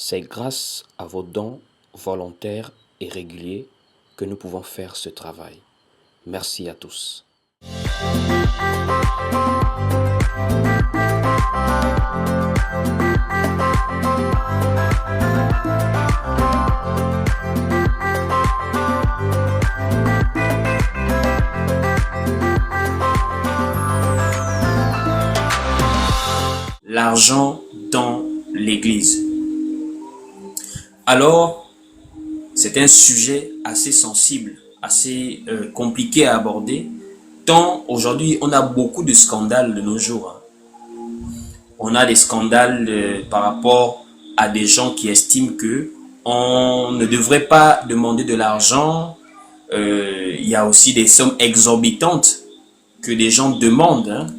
C'est grâce à vos dons volontaires et réguliers que nous pouvons faire ce travail. Merci à tous. L'argent dans l'Église. Alors, c'est un sujet assez sensible, assez compliqué à aborder, tant aujourd'hui on a beaucoup de scandales de nos jours. On a des scandales par rapport à des gens qui estiment que on ne devrait pas demander de l'argent. Il y a aussi des sommes exorbitantes que des gens demandent.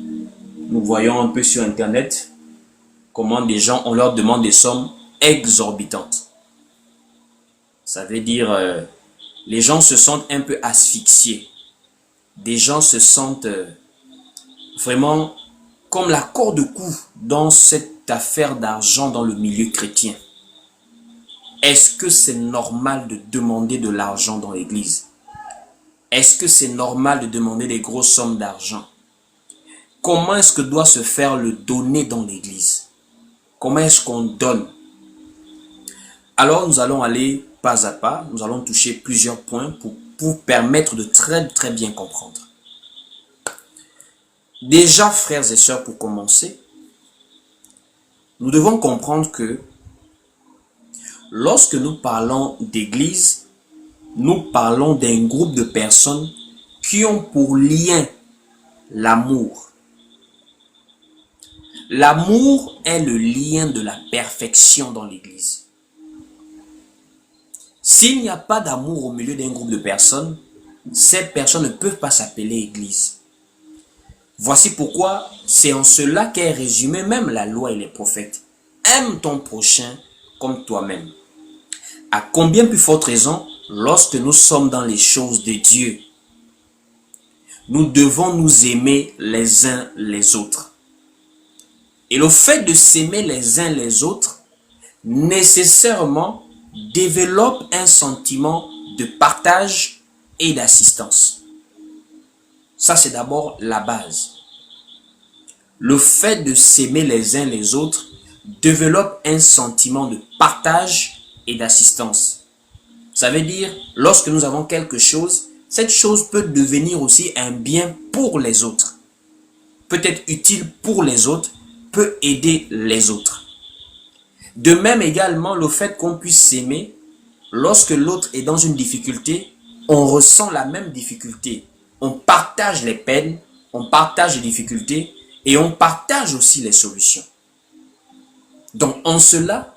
Nous voyons un peu sur Internet comment des gens, on leur demande des sommes exorbitantes. Ça veut dire, les gens se sentent un peu asphyxiés. Des gens se sentent vraiment comme la corde cou dans cette affaire d'argent dans le milieu chrétien. Est-ce que c'est normal de demander de l'argent dans l'église? Est-ce que c'est normal de demander des grosses sommes d'argent? Comment est-ce que doit se faire le donner dans l'église? Comment est-ce qu'on donne? Alors nous allons aller pas à pas, nous allons toucher plusieurs points pour permettre de très bien comprendre. Déjà, frères et sœurs, pour commencer, nous devons comprendre que lorsque nous parlons d'église, nous parlons d'un groupe de personnes qui ont pour lien l'amour. L'amour est le lien de la perfection dans l'église. S'il n'y a pas d'amour au milieu d'un groupe de personnes, ces personnes ne peuvent pas s'appeler église. Voici pourquoi c'est en cela qu'est résumée même la loi et les prophètes. Aime ton prochain comme toi-même. À combien plus forte raison lorsque nous sommes dans les choses de Dieu? Nous devons nous aimer les uns les autres. Et le fait de s'aimer les uns les autres, nécessairement, développe un sentiment de partage et d'assistance. Ça, c'est d'abord la base. Le fait de s'aimer les uns les autres développe un sentiment de partage et d'assistance. Ça veut dire, lorsque nous avons quelque chose, cette chose peut devenir aussi un bien pour les autres. Peut être utile pour les autres, peut aider les autres. De même également, le fait qu'on puisse s'aimer, lorsque l'autre est dans une difficulté, on ressent la même difficulté. On partage les peines, on partage les difficultés et on partage aussi les solutions. Donc en cela,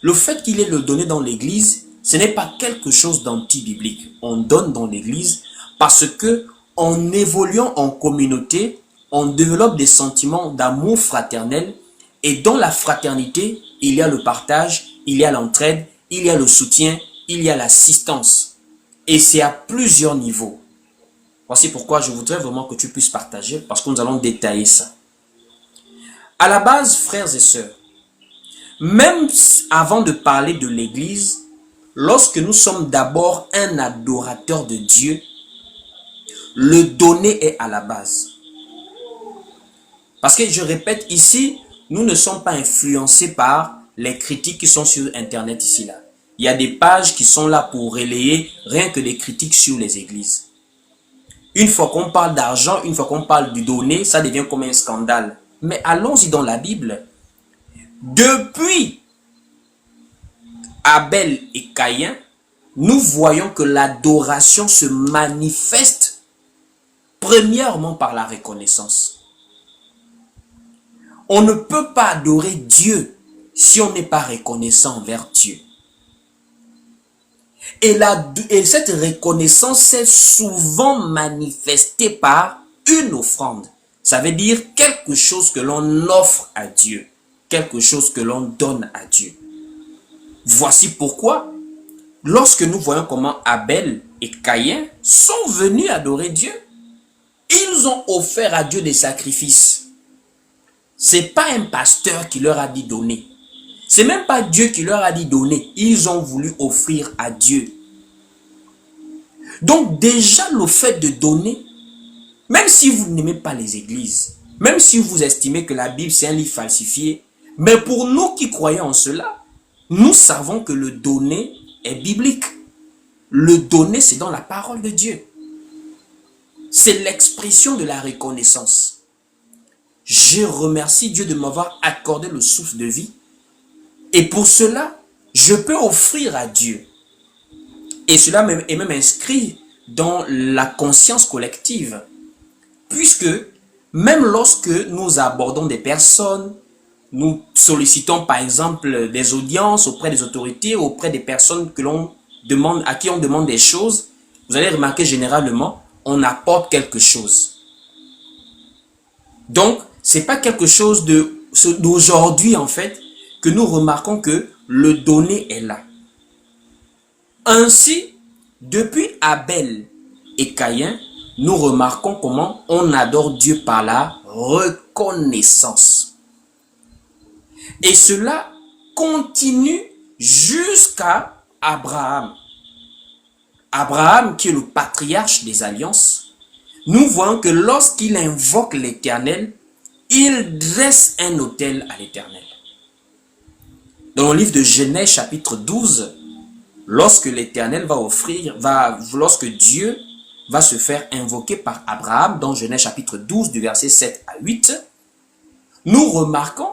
le fait qu'il ait le donné dans l'église, ce n'est pas quelque chose d'anti-biblique. On donne dans l'église parce que en évoluant en communauté, on développe des sentiments d'amour fraternel et dans la fraternité, il y a le partage, il y a l'entraide, il y a le soutien, il y a l'assistance. Et c'est à plusieurs niveaux. Voici pourquoi je voudrais vraiment que tu puisses partager, parce que nous allons détailler ça. À la base, frères et sœurs, même avant de parler de l'église, lorsque nous sommes d'abord un adorateur de Dieu, le donner est à la base. Parce que je répète ici, nous ne sommes pas influencés par les critiques qui sont sur Internet ici là. Il y a des pages qui sont là pour relayer rien que des critiques sur les églises. Une fois qu'on parle d'argent, une fois qu'on parle du donner, ça devient comme un scandale. Mais allons-y dans la Bible. Depuis Abel et Caïn, nous voyons que l'adoration se manifeste premièrement par la reconnaissance. On ne peut pas adorer Dieu si on n'est pas reconnaissant envers Dieu. Et cette reconnaissance s'est souvent manifestée par une offrande. Ça veut dire quelque chose que l'on offre à Dieu, quelque chose que l'on donne à Dieu. Voici pourquoi, lorsque nous voyons comment Abel et Caïn sont venus adorer Dieu, ils ont offert à Dieu des sacrifices. Ce n'est pas un pasteur qui leur a dit donner. C'est même pas Dieu qui leur a dit donner. Ils ont voulu offrir à Dieu. Donc déjà le fait de donner, même si vous n'aimez pas les églises, même si vous estimez que la Bible c'est un livre falsifié, mais pour nous qui croyons en cela, nous savons que le donner est biblique. Le donner, c'est dans la parole de Dieu. C'est l'expression de la reconnaissance. Je remercie Dieu de m'avoir accordé le souffle de vie. Et pour cela, je peux offrir à Dieu. Et cela est même inscrit dans la conscience collective. Puisque même lorsque nous abordons des personnes, nous sollicitons par exemple des audiences auprès des autorités, auprès des personnes que l'on demande, à qui on demande des choses, vous allez remarquer généralement, on apporte quelque chose. Donc, c'est pas quelque chose d'aujourd'hui en fait, que nous remarquons que le donner est là. Ainsi, depuis Abel et Caïn, nous remarquons comment on adore Dieu par la reconnaissance. Et cela continue jusqu'à Abraham. Abraham, qui est le patriarche des alliances, nous voyons que lorsqu'il invoque l'Éternel, il dresse un autel à l'Éternel. Dans le livre de Genèse chapitre 12, lorsque l'Éternel lorsque Dieu va se faire invoquer par Abraham, dans Genèse chapitre 12, du verset 7 à 8, nous remarquons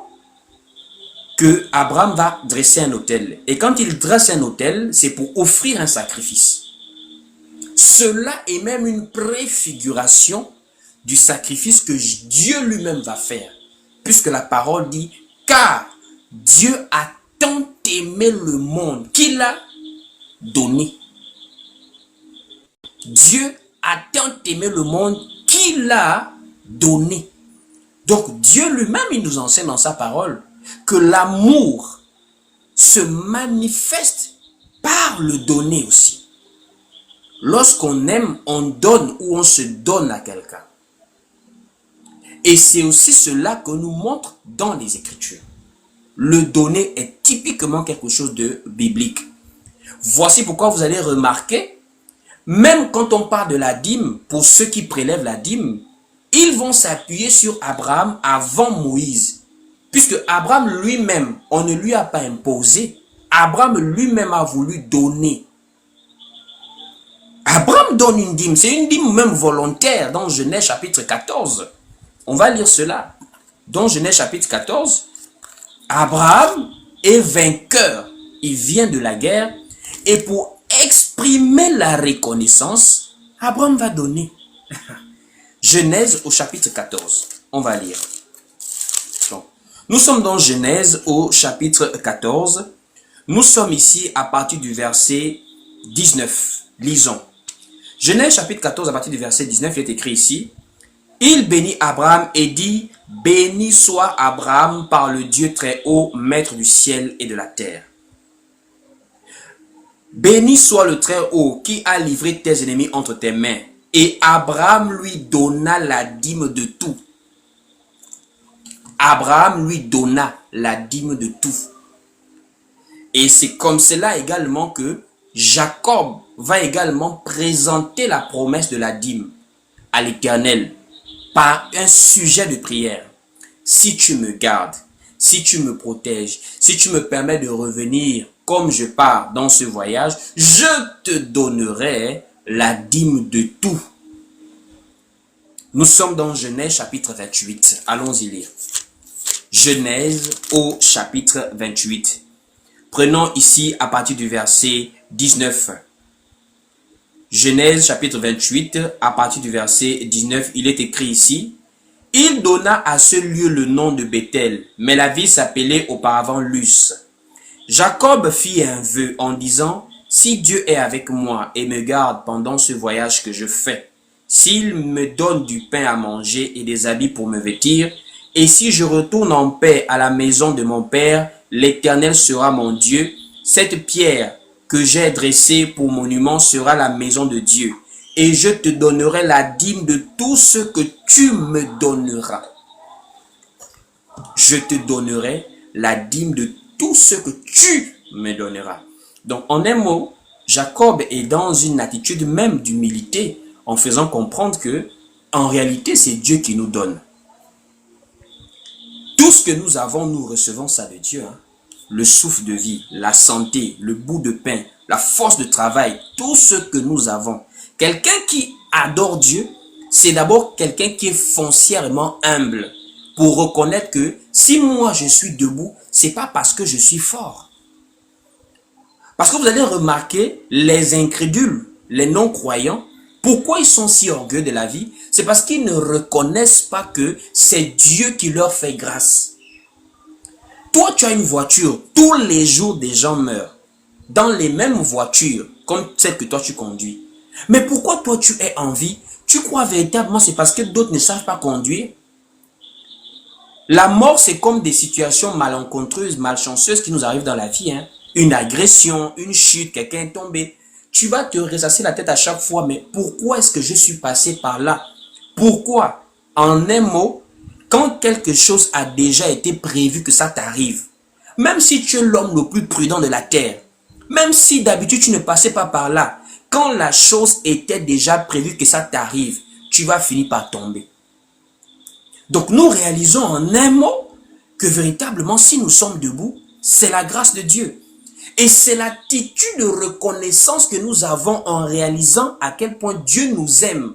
que Abraham va dresser un autel. Et quand il dresse un autel, c'est pour offrir un sacrifice. Cela est même une préfiguration du sacrifice que Dieu lui-même va faire. Puisque la parole dit, car Dieu a tant aimé le monde qu'il a donné. Dieu a tant aimé le monde qu'il a donné. Donc Dieu lui-même, il nous enseigne dans sa parole que l'amour se manifeste par le donner aussi. Lorsqu'on aime, on donne ou on se donne à quelqu'un. Et c'est aussi cela que nous montre dans les Écritures. Le donner est typiquement quelque chose de biblique. Voici pourquoi vous allez remarquer, même quand on parle de la dîme, pour ceux qui prélèvent la dîme, ils vont s'appuyer sur Abraham avant Moïse. Puisque Abraham lui-même, on ne lui a pas imposé. Abraham lui-même a voulu donner. Abraham donne une dîme. C'est une dîme même volontaire dans Genèse chapitre 14. On va lire cela. Dans Genèse chapitre 14, Abraham est vainqueur. Il vient de la guerre. Et pour exprimer la reconnaissance, Abraham va donner. Genèse au chapitre 14. On va lire. Nous sommes dans Genèse au chapitre 14. Nous sommes ici à partir du verset 19. Lisons. Genèse chapitre 14 à partir du verset 19, il est écrit ici. Il bénit Abraham et dit, béni soit Abraham par le Dieu très haut, maître du ciel et de la terre. Béni soit le très haut qui a livré tes ennemis entre tes mains. Et Abraham lui donna la dîme de tout. Abraham lui donna la dîme de tout. Et c'est comme cela également que Jacob va également présenter la promesse de la dîme à l'Éternel par un sujet de prière. Si tu me gardes, si tu me protèges, si tu me permets de revenir comme je pars dans ce voyage, je te donnerai la dîme de tout. Nous sommes dans Genèse chapitre 28. Allons-y lire. Genèse au chapitre 28. Prenons ici à partir du verset 19. Genèse chapitre 28, à partir du verset 19, il est écrit ici. Il donna à ce lieu le nom de Bethel, mais la ville s'appelait auparavant Luz. Jacob fit un vœu en disant, si Dieu est avec moi et me garde pendant ce voyage que je fais, s'il me donne du pain à manger et des habits pour me vêtir, et si je retourne en paix à la maison de mon père, l'Éternel sera mon Dieu. Cette pierre que j'ai dressée pour monument sera la maison de Dieu. Et je te donnerai la dîme de tout ce que tu me donneras. Je te donnerai la dîme de tout ce que tu me donneras. Donc, en un mot, Jacob est dans une attitude même d'humilité en faisant comprendre que, en réalité, c'est Dieu qui nous donne. Tout ce que nous avons, nous recevons ça de Dieu. Hein. Le souffle de vie, la santé, le bout de pain, la force de travail, tout ce que nous avons. Quelqu'un qui adore Dieu, c'est d'abord quelqu'un qui est foncièrement humble pour reconnaître que si moi je suis debout, c'est pas parce que je suis fort. Parce que vous allez remarquer, les incrédules, les non-croyants, pourquoi ils sont si orgueilleux de la vie? C'est parce qu'ils ne reconnaissent pas que c'est Dieu qui leur fait grâce. Toi, tu as une voiture, tous les jours des gens meurent dans les mêmes voitures comme celle que toi tu conduis. Mais pourquoi toi tu es en vie? Tu crois véritablement c'est parce que d'autres ne savent pas conduire? La mort, c'est comme des situations malencontreuses, malchanceuses qui nous arrivent dans la vie. Hein. Une agression, une chute, quelqu'un est tombé. Tu vas te ressasser la tête à chaque fois, mais pourquoi est-ce que je suis passé par là? Pourquoi? En un mot, quand quelque chose a déjà été prévu que ça t'arrive, même si tu es l'homme le plus prudent de la terre, même si d'habitude tu ne passais pas par là, quand la chose était déjà prévue que ça t'arrive, tu vas finir par tomber. Donc nous réalisons en un mot que véritablement si nous sommes debout, c'est la grâce de Dieu. Et c'est l'attitude de reconnaissance que nous avons en réalisant à quel point Dieu nous aime,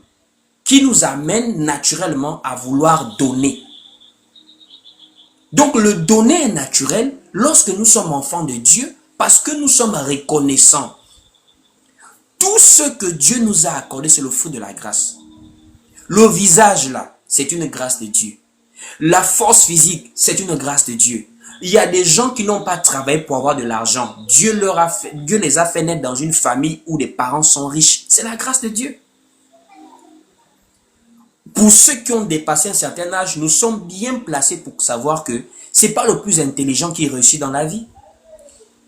qui nous amène naturellement à vouloir donner. Donc le donner est naturel lorsque nous sommes enfants de Dieu parce que nous sommes reconnaissants. Tout ce que Dieu nous a accordé, c'est le fruit de la grâce. Le visage là, c'est une grâce de Dieu. La force physique, c'est une grâce de Dieu. Il y a des gens qui n'ont pas travaillé pour avoir de l'argent. Dieu les a fait naître dans une famille où les parents sont riches. C'est la grâce de Dieu. Pour ceux qui ont dépassé un certain âge, nous sommes bien placés pour savoir que ce n'est pas le plus intelligent qui réussit dans la vie.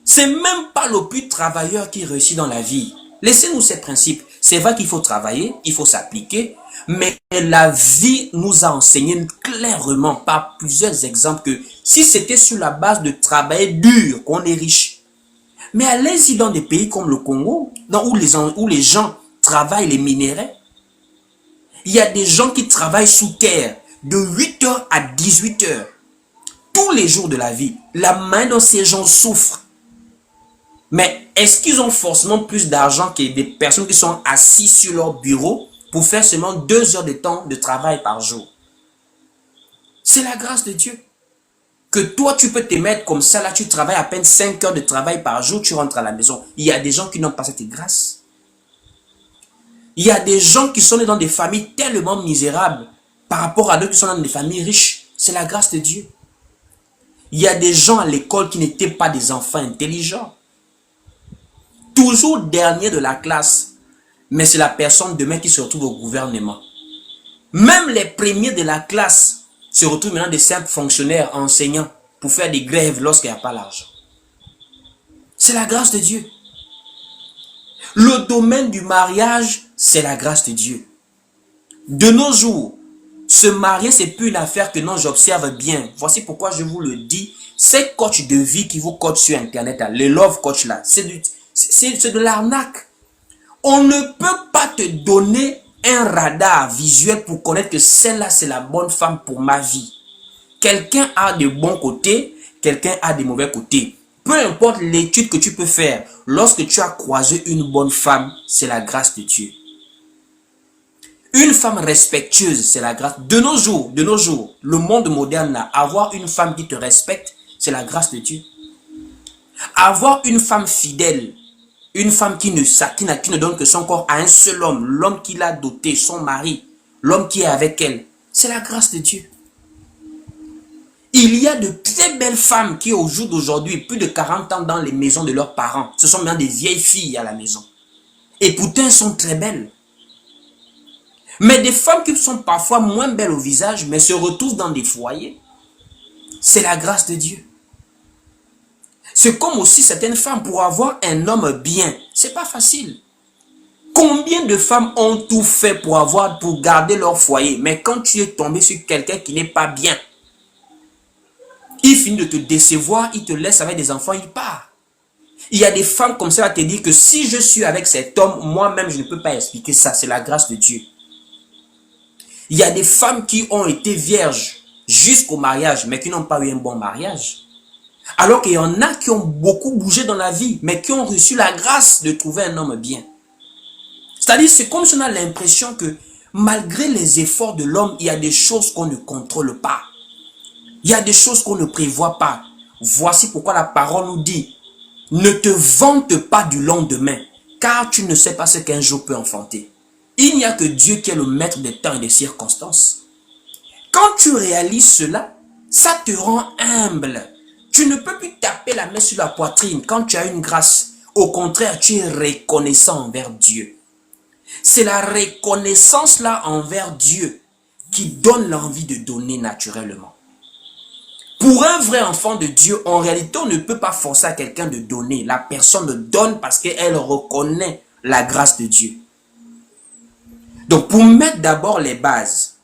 C'est même pas le plus travailleur qui réussit dans la vie. Laissez-nous ces principes. C'est vrai qu'il faut travailler, il faut s'appliquer, mais la vie nous a enseigné clairement par plusieurs exemples que si c'était sur la base de travailler dur qu'on est riche. Mais allez-y dans des pays comme le Congo, où les gens travaillent les minéraux. Il y a des gens qui travaillent sous terre de 8h à 18h. Tous les jours de la vie. La main de ces gens souffre. Mais est-ce qu'ils ont forcément plus d'argent que des personnes qui sont assises sur leur bureau pour faire seulement 2 heures de temps de travail par jour? C'est la grâce de Dieu. Que toi, tu peux te mettre comme ça, là, tu travailles à peine 5 heures de travail par jour, tu rentres à la maison. Il y a des gens qui n'ont pas cette grâce. Il y a des gens qui sont nés dans des familles tellement misérables par rapport à d'autres qui sont dans des familles riches. C'est la grâce de Dieu. Il y a des gens à l'école qui n'étaient pas des enfants intelligents. Toujours dernier de la classe, mais c'est la personne demain qui se retrouve au gouvernement. Même les premiers de la classe se retrouvent maintenant des simples fonctionnaires enseignants pour faire des grèves lorsqu'il n'y a pas l'argent. C'est la grâce de Dieu. Le domaine du mariage, c'est la grâce de Dieu. De nos jours, se marier, c'est plus une affaire que non, j'observe bien. Voici pourquoi je vous le dis. Ces coachs de vie qui vous coachent sur Internet, là, les love coach là, c'est de l'arnaque. On ne peut pas te donner un radar visuel pour connaître que celle-là, c'est la bonne femme pour ma vie. Quelqu'un a de bons côtés, quelqu'un a de mauvais côtés. Peu importe l'étude que tu peux faire, lorsque tu as croisé une bonne femme, c'est la grâce de Dieu. Une femme respectueuse, c'est la grâce. De nos jours, le monde moderne, là, avoir une femme qui te respecte, c'est la grâce de Dieu. Avoir une femme fidèle, une femme qui ne donne que son corps à un seul homme, l'homme qui l'a doté, son mari, l'homme qui est avec elle, c'est la grâce de Dieu. Il y a de très belles femmes qui, au jour d'aujourd'hui, plus de 40 ans dans les maisons de leurs parents. Ce sont bien des vieilles filles à la maison. Et pourtant, elles sont très belles. Mais des femmes qui sont parfois moins belles au visage, mais se retrouvent dans des foyers. C'est la grâce de Dieu. C'est comme aussi certaines femmes, pour avoir un homme bien, c'est pas facile. Combien de femmes ont tout fait pour garder leur foyer, mais quand tu es tombé sur quelqu'un qui n'est pas bien, Il finit de te décevoir, il te laisse avec des enfants, il part. Il y a des femmes comme ça à te dire que si je suis avec cet homme, moi-même, je ne peux pas expliquer ça. C'est la grâce de Dieu. Il y a des femmes qui ont été vierges jusqu'au mariage, mais qui n'ont pas eu un bon mariage. Alors qu'il y en a qui ont beaucoup bougé dans la vie, mais qui ont reçu la grâce de trouver un homme bien. C'est-à-dire, c'est comme si on a l'impression que malgré les efforts de l'homme, il y a des choses qu'on ne contrôle pas. Il y a des choses qu'on ne prévoit pas. Voici pourquoi la parole nous dit: ne te vante pas du lendemain, car tu ne sais pas ce qu'un jour peut enfanter. Il n'y a que Dieu qui est le maître des temps et des circonstances. Quand tu réalises cela, ça te rend humble. Tu ne peux plus taper la main sur la poitrine quand tu as une grâce. Au contraire, tu es reconnaissant envers Dieu. C'est la reconnaissance là envers Dieu qui donne l'envie de donner naturellement. Pour un vrai enfant de Dieu, en réalité, on ne peut pas forcer à quelqu'un de donner. La personne donne parce qu'elle reconnaît la grâce de Dieu. Donc, pour mettre d'abord les bases,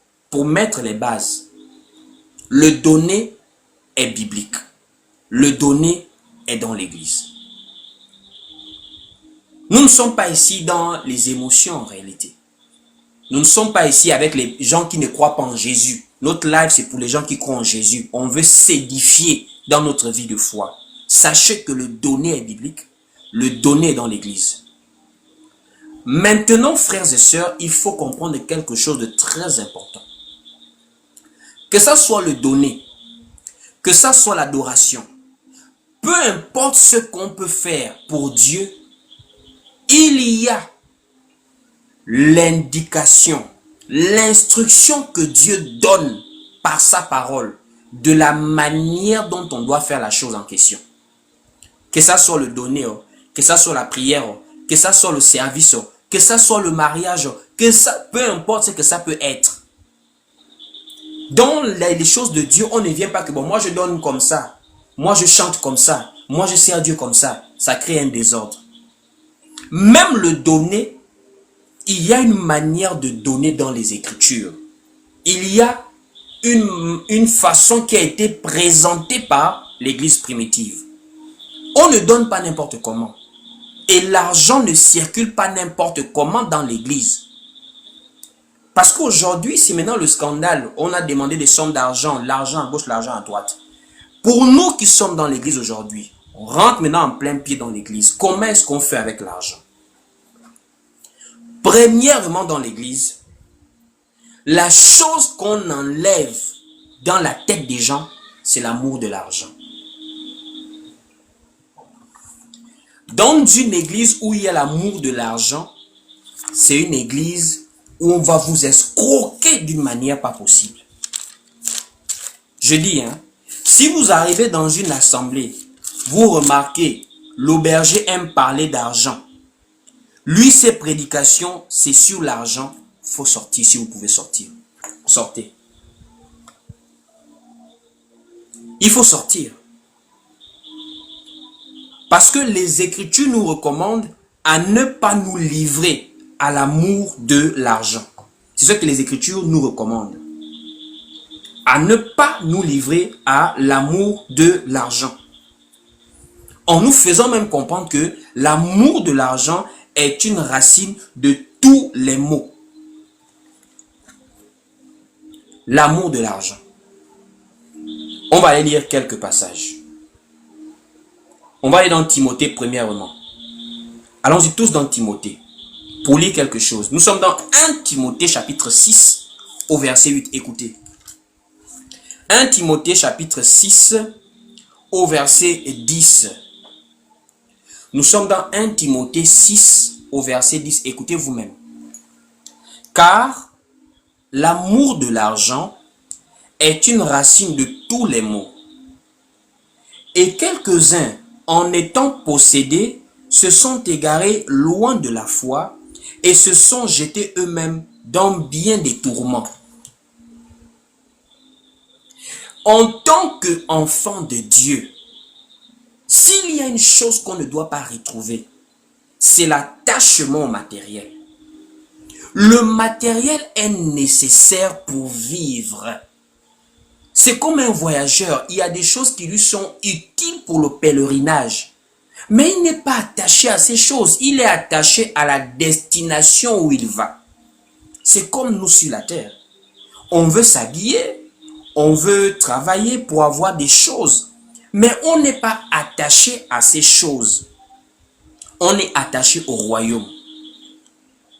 le donner est biblique. Le donner est dans l'église. Nous ne sommes pas ici dans les émotions en réalité. Nous ne sommes pas ici avec les gens qui ne croient pas en Jésus. Notre live, c'est pour les gens qui croient en Jésus. On veut s'édifier dans notre vie de foi. Sachez que le donner est biblique. Le donner est dans l'église. Maintenant, frères et sœurs, il faut comprendre quelque chose de très important. Que ça soit le donner, que ça soit l'adoration, peu importe ce qu'on peut faire pour Dieu, il y a l'indication, l'instruction que Dieu donne par sa parole de la manière dont on doit faire la chose en question. Que ça soit le donner, que ça soit la prière, que ça soit le service, que ça soit le mariage, que ça, peu importe ce que ça peut être. Dans les choses de Dieu, on ne vient pas que bon, moi je donne comme ça, moi je chante comme ça, moi je sers Dieu comme ça. Ça crée un désordre. Même le donner, il y a une manière de donner dans les Écritures. Il y a une façon qui a été présentée par l'Église primitive. On ne donne pas n'importe comment. Et l'argent ne circule pas n'importe comment dans l'Église. Parce qu'aujourd'hui, c'est maintenant le scandale. On a demandé des sommes d'argent, l'argent à gauche, l'argent à droite. Pour nous qui sommes dans l'Église aujourd'hui, on rentre maintenant en plein pied dans l'Église. Comment est-ce qu'on fait avec l'argent? Premièrement, dans l'Église, la chose qu'on enlève dans la tête des gens, c'est l'amour de l'argent. Dans une église où il y a l'amour de l'argent, c'est une église où on va vous escroquer d'une manière pas possible. Je dis, si vous arrivez dans une assemblée, vous remarquez, l'auberger aime parler d'argent. Lui, ses prédications, c'est sur l'argent. Il faut sortir si vous pouvez sortir. Sortez. Il faut sortir. Parce que les Écritures nous recommandent à ne pas nous livrer à l'amour de l'argent. C'est ce que les Écritures nous recommandent. À ne pas nous livrer à l'amour de l'argent. En nous faisant même comprendre que l'amour de l'argent est une racine de tous les maux. L'amour de l'argent. On va aller lire quelques passages. On va aller dans Timothée premièrement. Allons-y tous dans Timothée pour lire quelque chose. Nous sommes dans 1 Timothée chapitre 6 au verset 8. Écoutez. 1 Timothée chapitre 6 au verset 10. Nous sommes dans 1 Timothée 6 au verset 10. Écoutez vous-même. Car l'amour de l'argent est une racine de tous les maux. Et quelques-uns, en étant possédés, se sont égarés loin de la foi et se sont jetés eux-mêmes dans bien des tourments. En tant qu'enfant de Dieu, s'il y a une chose qu'on ne doit pas retrouver, c'est l'attachement au matériel. Le matériel est nécessaire pour vivre. C'est comme un voyageur. Il y a des choses qui lui sont utiles pour le pèlerinage. Mais il n'est pas attaché à ces choses. Il est attaché à la destination où il va. C'est comme nous sur la terre. On veut s'habiller, on veut travailler pour avoir des choses. Mais on n'est pas attaché à ces choses. On est attaché au royaume.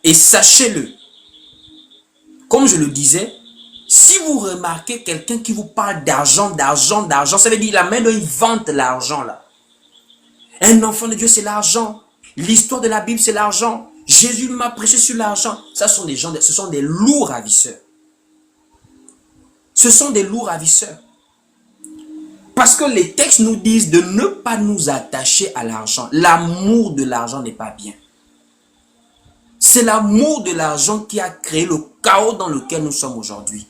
Et sachez-le, comme je le disais, si vous remarquez quelqu'un qui vous parle d'argent, ça veut dire la main il vante l'argent là. Un enfant de Dieu, c'est l'argent. L'histoire de la Bible, c'est l'argent. Jésus m'a prêché sur l'argent. Ce sont des lourds ravisseurs. Ce sont des lourds ravisseurs. Parce que les textes nous disent de ne pas nous attacher à l'argent. L'amour de l'argent n'est pas bien. C'est l'amour de l'argent qui a créé le chaos dans lequel nous sommes aujourd'hui.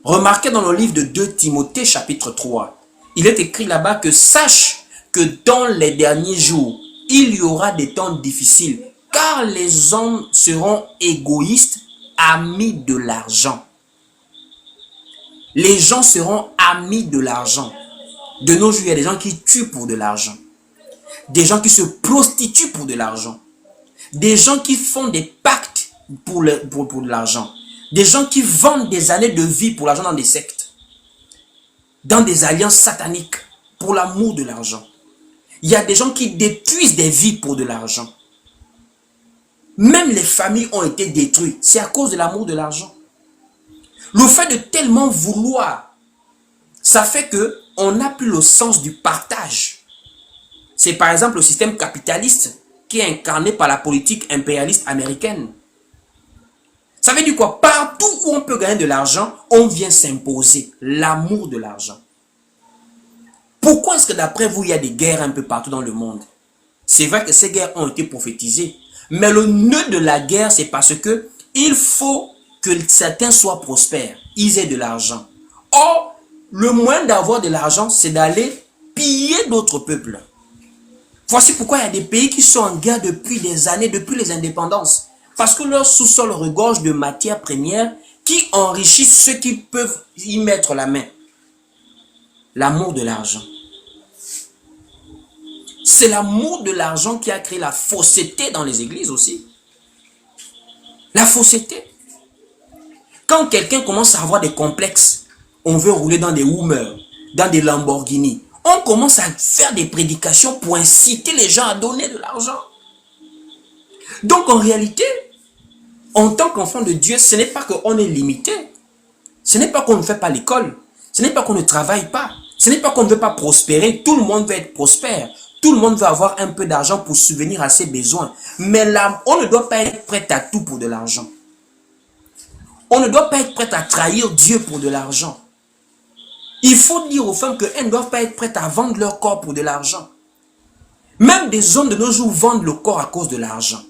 Remarquez dans le livre de 2 Timothée chapitre 3, il est écrit là-bas que sache que dans les derniers jours, il y aura des temps difficiles, car les hommes seront égoïstes, amis de l'argent. Les gens seront amis de l'argent. De nos jours, il y a des gens qui tuent pour de l'argent. Des gens qui se prostituent pour de l'argent. Des gens qui font des pactes pour de l'argent. Des gens qui vendent des années de vie pour l'argent dans des sectes. Dans des alliances sataniques pour l'amour de l'argent. Il y a des gens qui détruisent des vies pour de l'argent. Même les familles ont été détruites. C'est à cause de l'amour de l'argent. Le fait de tellement vouloir, ça fait qu'on n'a plus le sens du partage. C'est par exemple le système capitaliste qui est incarné par la politique impérialiste américaine. Ça veut dire quoi? Partout où on peut gagner de l'argent, on vient s'imposer l'amour de l'argent. Pourquoi est-ce que d'après vous, il y a des guerres un peu partout dans le monde? C'est vrai que ces guerres ont été prophétisées. Mais le nœud de la guerre, c'est parce que il faut que certains soient prospères. Ils aient de l'argent. Or, le moyen d'avoir de l'argent, c'est d'aller piller d'autres peuples. Voici pourquoi il y a des pays qui sont en guerre depuis des années, depuis les indépendances. Parce que leur sous-sol regorge de matières premières qui enrichissent ceux qui peuvent y mettre la main. L'amour de l'argent. C'est l'amour de l'argent qui a créé la fausseté dans les églises aussi. La fausseté. Quand quelqu'un commence à avoir des complexes, on veut rouler dans des Hummer, dans des Lamborghini. On commence à faire des prédications pour inciter les gens à donner de l'argent. Donc en réalité, en tant qu'enfant de Dieu, ce n'est pas qu'on est limité. Ce n'est pas qu'on ne fait pas l'école. Ce n'est pas qu'on ne travaille pas. Ce n'est pas qu'on ne veut pas prospérer. Tout le monde veut être prospère. Tout le monde veut avoir un peu d'argent pour subvenir à ses besoins. Mais là, on ne doit pas être prêt à tout pour de l'argent. On ne doit pas être prêt à trahir Dieu pour de l'argent. Il faut dire aux femmes qu'elles ne doivent pas être prêtes à vendre leur corps pour de l'argent. Même des hommes de nos jours vendent le corps à cause de l'argent.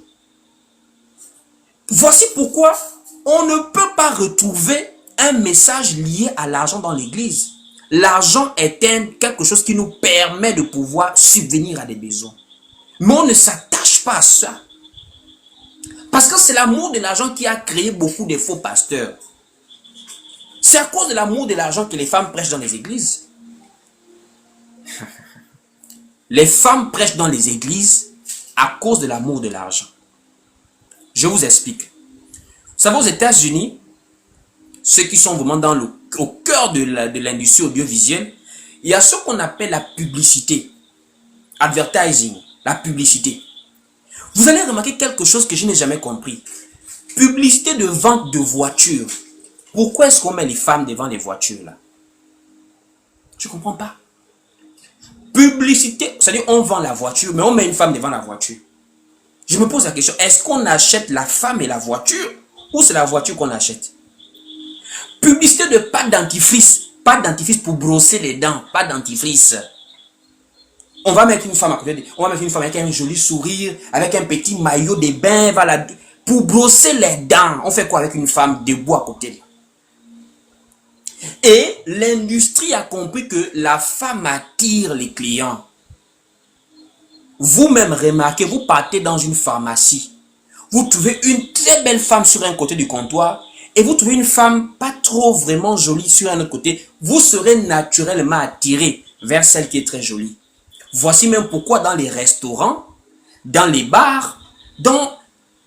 Voici pourquoi on ne peut pas retrouver un message lié à l'argent dans l'église. L'argent est quelque chose qui nous permet de pouvoir subvenir à des besoins. Mais on ne s'attache pas à ça. Parce que c'est l'amour de l'argent qui a créé beaucoup de faux pasteurs. C'est à cause de l'amour de l'argent que les femmes prêchent dans les églises. Les femmes prêchent dans les églises à cause de l'amour de l'argent. Je vous explique. Vous savez, aux États-Unis, ceux qui sont vraiment au cœur de l'industrie audiovisuelle, il y a ce qu'on appelle la publicité. Advertising, la publicité. Vous allez remarquer quelque chose que je n'ai jamais compris. Publicité de vente de voitures. Pourquoi est-ce qu'on met les femmes devant les voitures là? Je ne comprends pas. Publicité, c'est-à-dire on vend la voiture, mais on met une femme devant la voiture. Je me pose la question, est-ce qu'on achète la femme et la voiture ou c'est la voiture qu'on achète? Publicité de pâte dentifrice. Pâte dentifrice pour brosser les dents, pas dentifrice. On va mettre une femme à côté, on va mettre une femme avec un joli sourire, avec un petit maillot de bain, voilà, pour brosser les dents. On fait quoi avec une femme debout à côté? Et l'industrie a compris que la femme attire les clients. Vous-même remarquez, vous partez dans une pharmacie. Vous trouvez une très belle femme sur un côté du comptoir et vous trouvez une femme pas trop vraiment jolie sur un autre côté, vous serez naturellement attiré vers celle qui est très jolie. Voici même pourquoi dans les restaurants, dans les bars, dans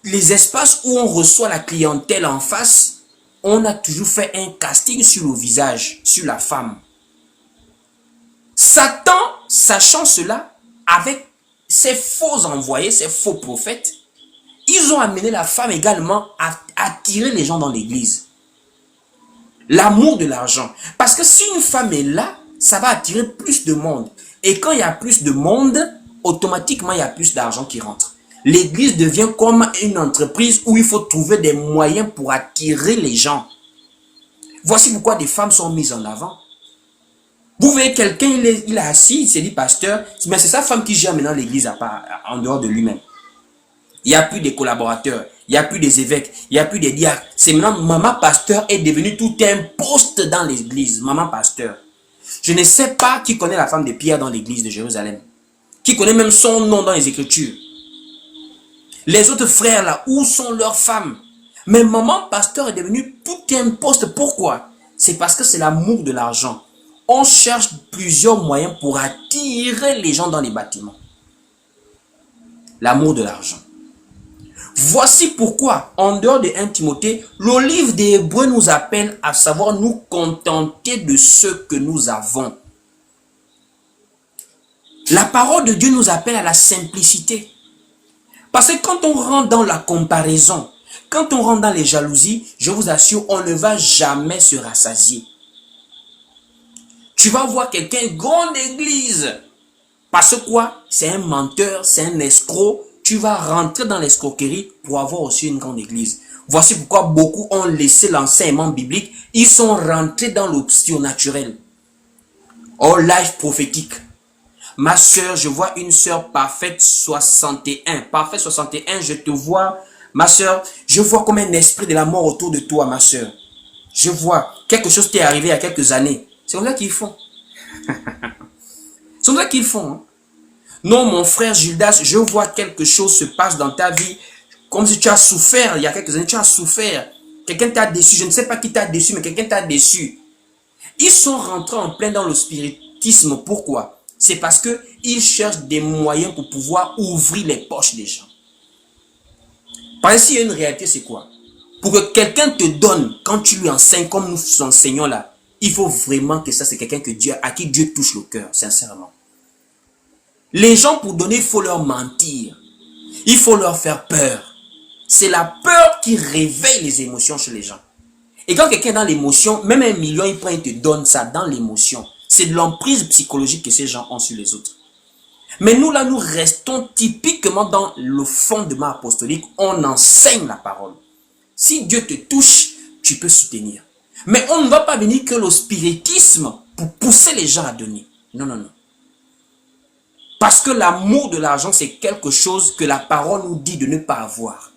les espaces où on reçoit la clientèle en face, on a toujours fait un casting sur le visage, sur la femme. Satan, sachant cela, avec ses faux envoyés, ses faux prophètes, ils ont amené la femme également à attirer les gens dans l'église. L'amour de l'argent. Parce que si une femme est là, ça va attirer plus de monde. Et quand il y a plus de monde, automatiquement, il y a plus d'argent qui rentre. L'église devient comme une entreprise où il faut trouver des moyens pour attirer les gens. Voici pourquoi des femmes sont mises en avant. Vous voyez quelqu'un, il est assis, il s'est dit pasteur, mais c'est sa femme qui gère maintenant l'église en dehors de lui-même. Il n'y a plus des collaborateurs, il n'y a plus des évêques, il n'y a plus des diacres. C'est maintenant maman pasteur est devenu tout un poste dans l'église, maman pasteur. Je ne sais pas qui connaît la femme de Pierre dans l'église de Jérusalem. Qui connaît même son nom dans les Écritures. Les autres frères là, où sont leurs femmes? Mais maman pasteur est devenu tout un poste. Pourquoi? C'est parce que c'est l'amour de l'argent. On cherche plusieurs moyens pour attirer les gens dans les bâtiments. L'amour de l'argent. Voici pourquoi, en dehors de 1 Timothée, le livre des Hébreux nous appelle à savoir nous contenter de ce que nous avons. La parole de Dieu nous appelle à la simplicité. Parce que quand on rentre dans la comparaison, quand on rentre dans les jalousies, je vous assure, on ne va jamais se rassasier. Tu vas voir quelqu'un, grande église. Parce que quoi? C'est un menteur, c'est un escroc. Tu vas rentrer dans l'escroquerie pour avoir aussi une grande église. Voici pourquoi beaucoup ont laissé l'enseignement biblique. Ils sont rentrés dans le surnaturel. Oh, life prophétique. Ma soeur, je vois une soeur parfaite 61. Parfaite 61, je te vois. Ma soeur, je vois comme un esprit de la mort autour de toi, ma soeur. Je vois quelque chose t'est arrivé il y a quelques années. C'est comme ça qu'ils font. C'est comme ça qu'ils font. Hein? Non, mon frère Gildas, je vois quelque chose se passe dans ta vie. Comme si tu as souffert il y a quelques années. Tu as souffert. Quelqu'un t'a déçu. Je ne sais pas qui t'a déçu, mais quelqu'un t'a déçu. Ils sont rentrés en plein dans le spiritisme. Pourquoi? C'est parce qu'ils cherchent des moyens pour pouvoir ouvrir les poches des gens. Parce que s'il y a une réalité, c'est quoi? Pour que quelqu'un te donne, quand tu lui enseignes, comme nous enseignons là, il faut vraiment que ça, c'est quelqu'un à qui Dieu touche le cœur, sincèrement. Les gens, pour donner, il faut leur mentir. Il faut leur faire peur. C'est la peur qui réveille les émotions chez les gens. Et quand quelqu'un est dans l'émotion, même 1 million, il prend et te donne ça dans l'émotion. C'est de l'emprise psychologique que ces gens ont sur les autres. Mais nous, là, nous restons typiquement dans le fondement apostolique. On enseigne la parole. Si Dieu te touche, tu peux soutenir. Mais on ne va pas venir que le spiritisme pour pousser les gens à donner. Non, non, non. Parce que l'amour de l'argent, c'est quelque chose que la parole nous dit de ne pas avoir.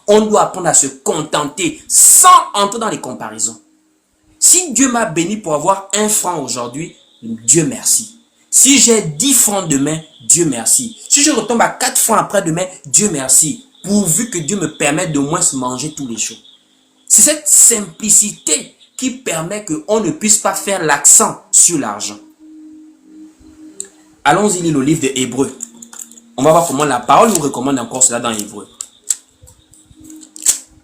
On doit apprendre à se contenter sans entrer dans les comparaisons. Si Dieu m'a béni pour avoir 1 franc aujourd'hui, Dieu merci. Si j'ai 10 francs demain, Dieu merci. Si je retombe à 4 francs après-demain, Dieu merci. Pourvu que Dieu me permette de moins se manger tous les jours. C'est cette simplicité qui permet qu'on ne puisse pas faire l'accent sur l'argent. Allons-y lire le livre de Hébreux. On va voir comment la parole nous recommande encore cela dans Hébreux.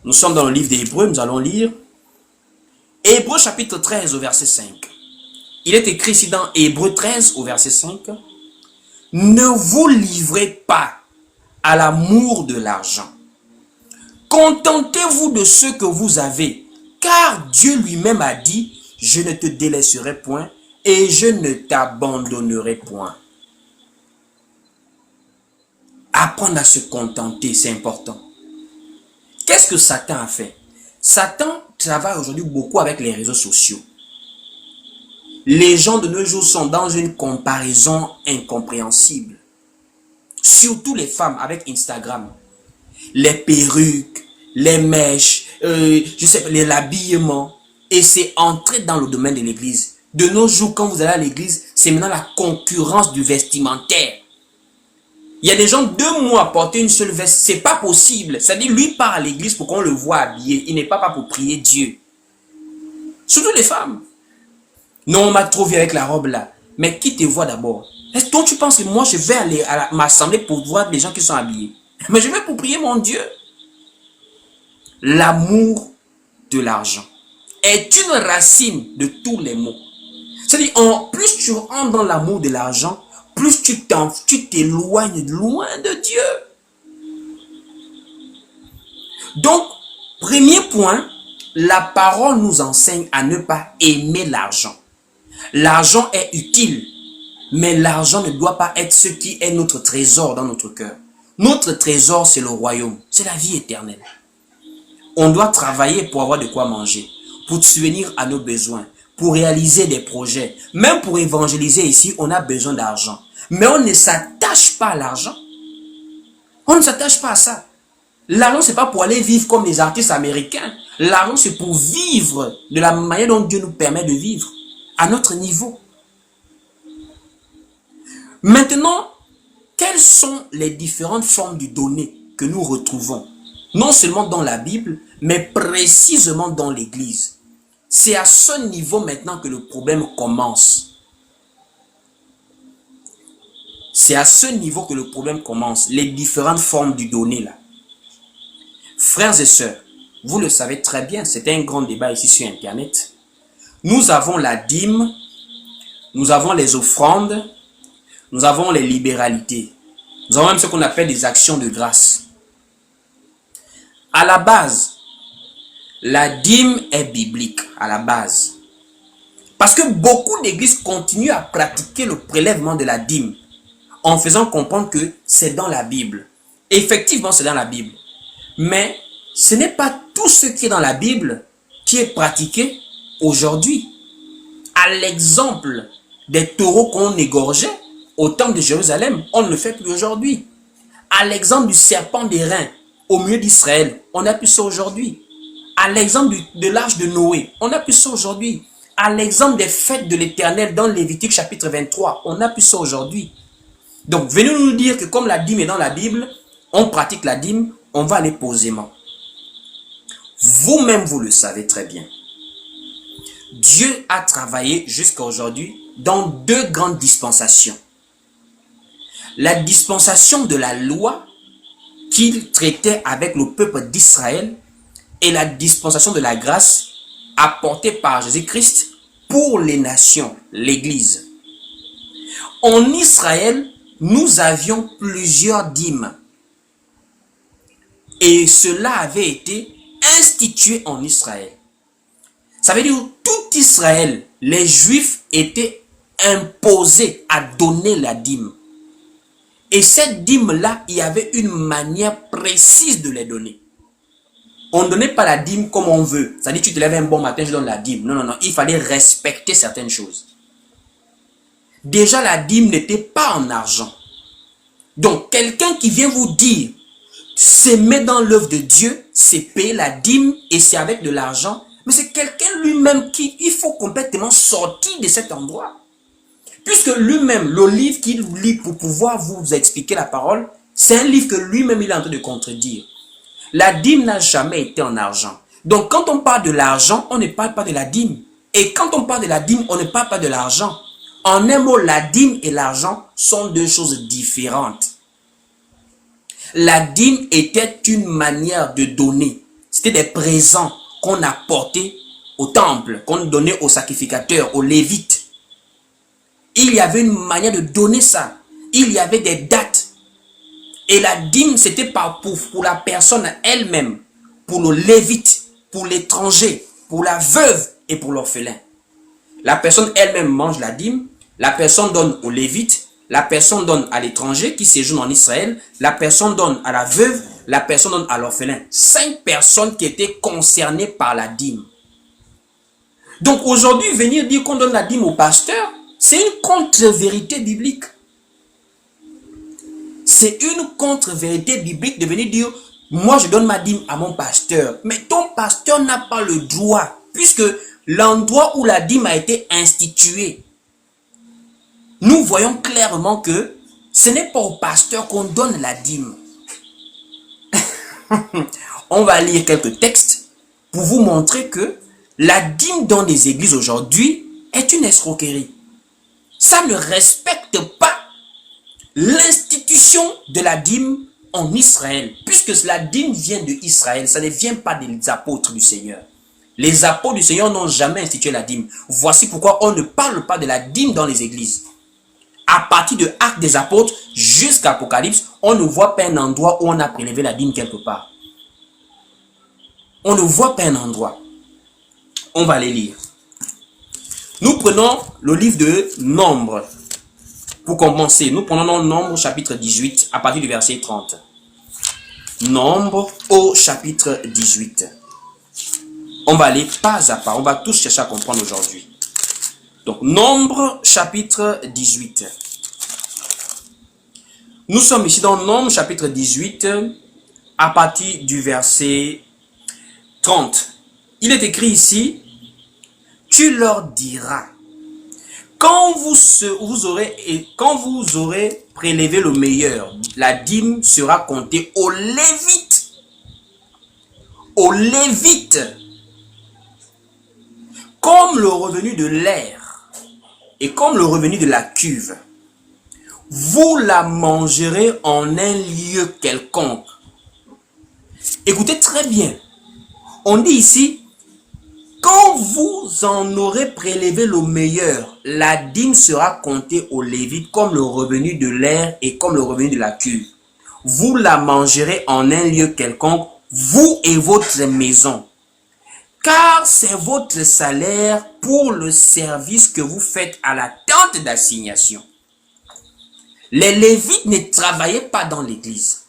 Nous sommes dans le livre d'Hébreux, nous allons lire Hébreux chapitre 13 au verset 5. Il est écrit ici dans Hébreux 13 au verset 5. Ne vous livrez pas à l'amour de l'argent. Contentez-vous de ce que vous avez, car Dieu lui-même a dit, je ne te délaisserai point et je ne t'abandonnerai point. Apprendre à se contenter, c'est important. Qu'est-ce que Satan a fait? Satan travaille aujourd'hui beaucoup avec les réseaux sociaux. Les gens de nos jours sont dans une comparaison incompréhensible. Surtout les femmes avec Instagram. Les perruques, les mèches, l'habillement. Et c'est entré dans le domaine de l'église. De nos jours, quand vous allez à l'église, c'est maintenant la concurrence du vestimentaire. Il y a des gens 2 mois à porter une seule veste. C'est pas possible. C'est-à-dire, lui part à l'église pour qu'on le voit habillé. Il n'est pas pour prier Dieu. Surtout les femmes. Non, on m'a trop vu avec la robe là. Mais qui te voit d'abord? Est-ce que tu penses que moi je vais aller à m'assembler pour voir les gens qui sont habillés? Mais je vais pour prier mon Dieu. L'amour de l'argent est une racine de tous les maux. C'est-à-dire, plus tu entres dans l'amour de l'argent, plus tu t'éloignes loin de Dieu. Donc, premier point, la parole nous enseigne à ne pas aimer l'argent. L'argent est utile, mais l'argent ne doit pas être ce qui est notre trésor dans notre cœur. Notre trésor, c'est le royaume, c'est la vie éternelle. On doit travailler pour avoir de quoi manger, pour subvenir à nos besoins, pour réaliser des projets. Même pour évangéliser ici, on a besoin d'argent. Mais on ne s'attache pas à l'argent. On ne s'attache pas à ça. L'argent, c'est pas pour aller vivre comme les artistes américains. L'argent, c'est pour vivre de la manière dont Dieu nous permet de vivre, à notre niveau. Maintenant, quelles sont les différentes formes de données que nous retrouvons? Non seulement dans la Bible, mais précisément dans l'Église. C'est à ce niveau maintenant que le problème commence. C'est à ce niveau que le problème commence. Les différentes formes du donné là. Frères et sœurs, vous le savez très bien, c'est un grand débat ici sur Internet. Nous avons la dîme, nous avons les offrandes, nous avons les libéralités. Nous avons même ce qu'on appelle des actions de grâce. À la base, la dîme est biblique, à la base. Parce que beaucoup d'églises continuent à pratiquer le prélèvement de la dîme en faisant comprendre que c'est dans la Bible. Effectivement, c'est dans la Bible. Mais ce n'est pas tout ce qui est dans la Bible qui est pratiqué aujourd'hui. À l'exemple des taureaux qu'on égorgeait au temple de Jérusalem, on ne le fait plus aujourd'hui. À l'exemple du serpent d'airain au milieu d'Israël, on a plus ça aujourd'hui. À l'exemple de l'arche de Noé, on a plus ça aujourd'hui. À l'exemple des fêtes de l'Éternel dans Lévitique chapitre 23, on a plus ça aujourd'hui. Donc, venez nous dire que comme la dîme est dans la Bible, on pratique la dîme, on va aller posément. Vous-même, vous le savez très bien. Dieu a travaillé jusqu'à aujourd'hui dans 2 grandes dispensations. La dispensation de la loi qu'il traitait avec le peuple d'Israël et la dispensation de la grâce apportée par Jésus-Christ pour les nations, l'Église. En Israël, nous avions plusieurs dîmes. Et cela avait été institué en Israël. Ça veut dire que tout Israël, les Juifs étaient imposés à donner la dîme. Et cette dîme-là, il y avait une manière précise de les donner. On ne donnait pas la dîme comme on veut. C'est-à-dire, tu te lèves un bon matin, je donne la dîme. Non, non, non. Il fallait respecter certaines choses. Déjà, la dîme n'était pas en argent. Donc, quelqu'un qui vient vous dire, s'aimer dans l'œuvre de Dieu, c'est payer la dîme et c'est avec de l'argent. Mais c'est quelqu'un lui-même qui, il faut complètement sortir de cet endroit. Puisque lui-même, le livre qu'il lit pour pouvoir vous expliquer la parole, c'est un livre que lui-même il est en train de contredire. La dîme n'a jamais été en argent. Donc quand on parle de l'argent, on ne parle pas de la dîme. Et quand on parle de la dîme, on ne parle pas de l'argent. En un mot, la dîme et l'argent sont 2 choses différentes. La dîme était une manière de donner. C'était des présents qu'on apportait au temple, qu'on donnait aux sacrificateurs, aux lévites. Il y avait une manière de donner ça. Il y avait des dates. Et la dîme, c'était pas pour la personne elle-même, pour le lévite, pour l'étranger, pour la veuve et pour l'orphelin. La personne elle-même mange la dîme, la personne donne au lévite, la personne donne à l'étranger qui séjourne en Israël, la personne donne à la veuve, la personne donne à l'orphelin. 5 personnes qui étaient concernées par la dîme. Donc aujourd'hui, venir dire qu'on donne la dîme au pasteur, c'est une contre-vérité biblique. C'est une contre-vérité biblique de venir dire, moi je donne ma dîme à mon pasteur. Mais ton pasteur n'a pas le droit, puisque l'endroit où la dîme a été instituée, nous voyons clairement que Ce n'est pas au pasteur qu'on donne la dîme. On va lire quelques textes pour vous montrer que la dîme dans les églises aujourd'hui est une escroquerie. Ça ne respecte pas l'institution de la dîme en Israël, puisque la dîme vient de Israël, ça ne vient pas des apôtres du Seigneur. Les apôtres du Seigneur n'ont jamais institué la dîme. Voici pourquoi on ne parle pas de la dîme dans les églises. À partir de Actes des Apôtres jusqu'à Apocalypse, on ne voit pas un endroit où on a prélevé la dîme quelque part. On ne voit pas un endroit. On va les lire. Nous prenons le livre de Nombres. Pour commencer, nous prenons Nombres chapitre 18 à partir du verset 30. Nombres au chapitre 18. On va aller pas à pas. On va tous chercher à comprendre aujourd'hui. Donc, Nombres chapitre 18. Nous sommes ici dans Nombres chapitre 18 à partir du verset 30. Il est écrit ici, tu leur diras, quand vous aurez prélevé le meilleur, la dîme sera comptée aux Lévites. Aux Lévites. Comme le revenu de l'air et comme le revenu de la cuve. Vous la mangerez en un lieu quelconque. Écoutez très bien. On dit ici, quand vous en aurez prélevé le meilleur, la dîme sera comptée aux Lévites comme le revenu de l'air et comme le revenu de la cuve. Vous la mangerez en un lieu quelconque, vous et votre maison. Car c'est votre salaire pour le service que vous faites à la tente d'assignation. Les Lévites ne travaillaient pas dans l'église.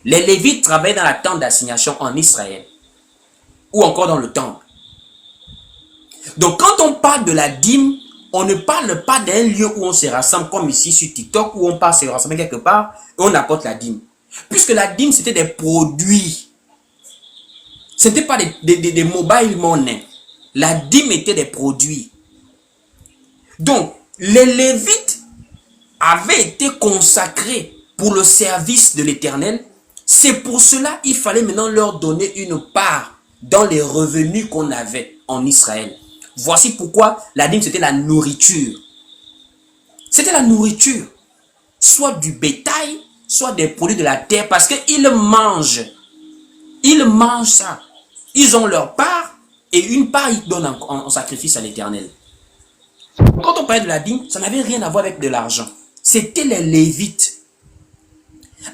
Les Lévites travaillaient dans la tente d'assignation en Israël. Ou encore dans le temple. Donc quand on parle de la dîme, on ne parle pas d'un lieu où on se rassemble comme ici sur TikTok où on part se rassembler quelque part et on apporte la dîme. Puisque la dîme c'était des produits. Ce n'était pas des mobile money. La dîme était des produits. Donc les Lévites avaient été consacrés pour le service de l'Éternel. C'est pour cela qu'il fallait maintenant leur donner une part dans les revenus qu'on avait en Israël. Voici pourquoi la dîme c'était la nourriture. C'était la nourriture. Soit du bétail, soit des produits de la terre, parce qu'ils mangent. Ils mangent ça. Ils ont leur part et une part ils donnent en sacrifice à l'Éternel. Quand on parlait de la dîme, ça n'avait rien à voir avec de l'argent. C'était les Lévites.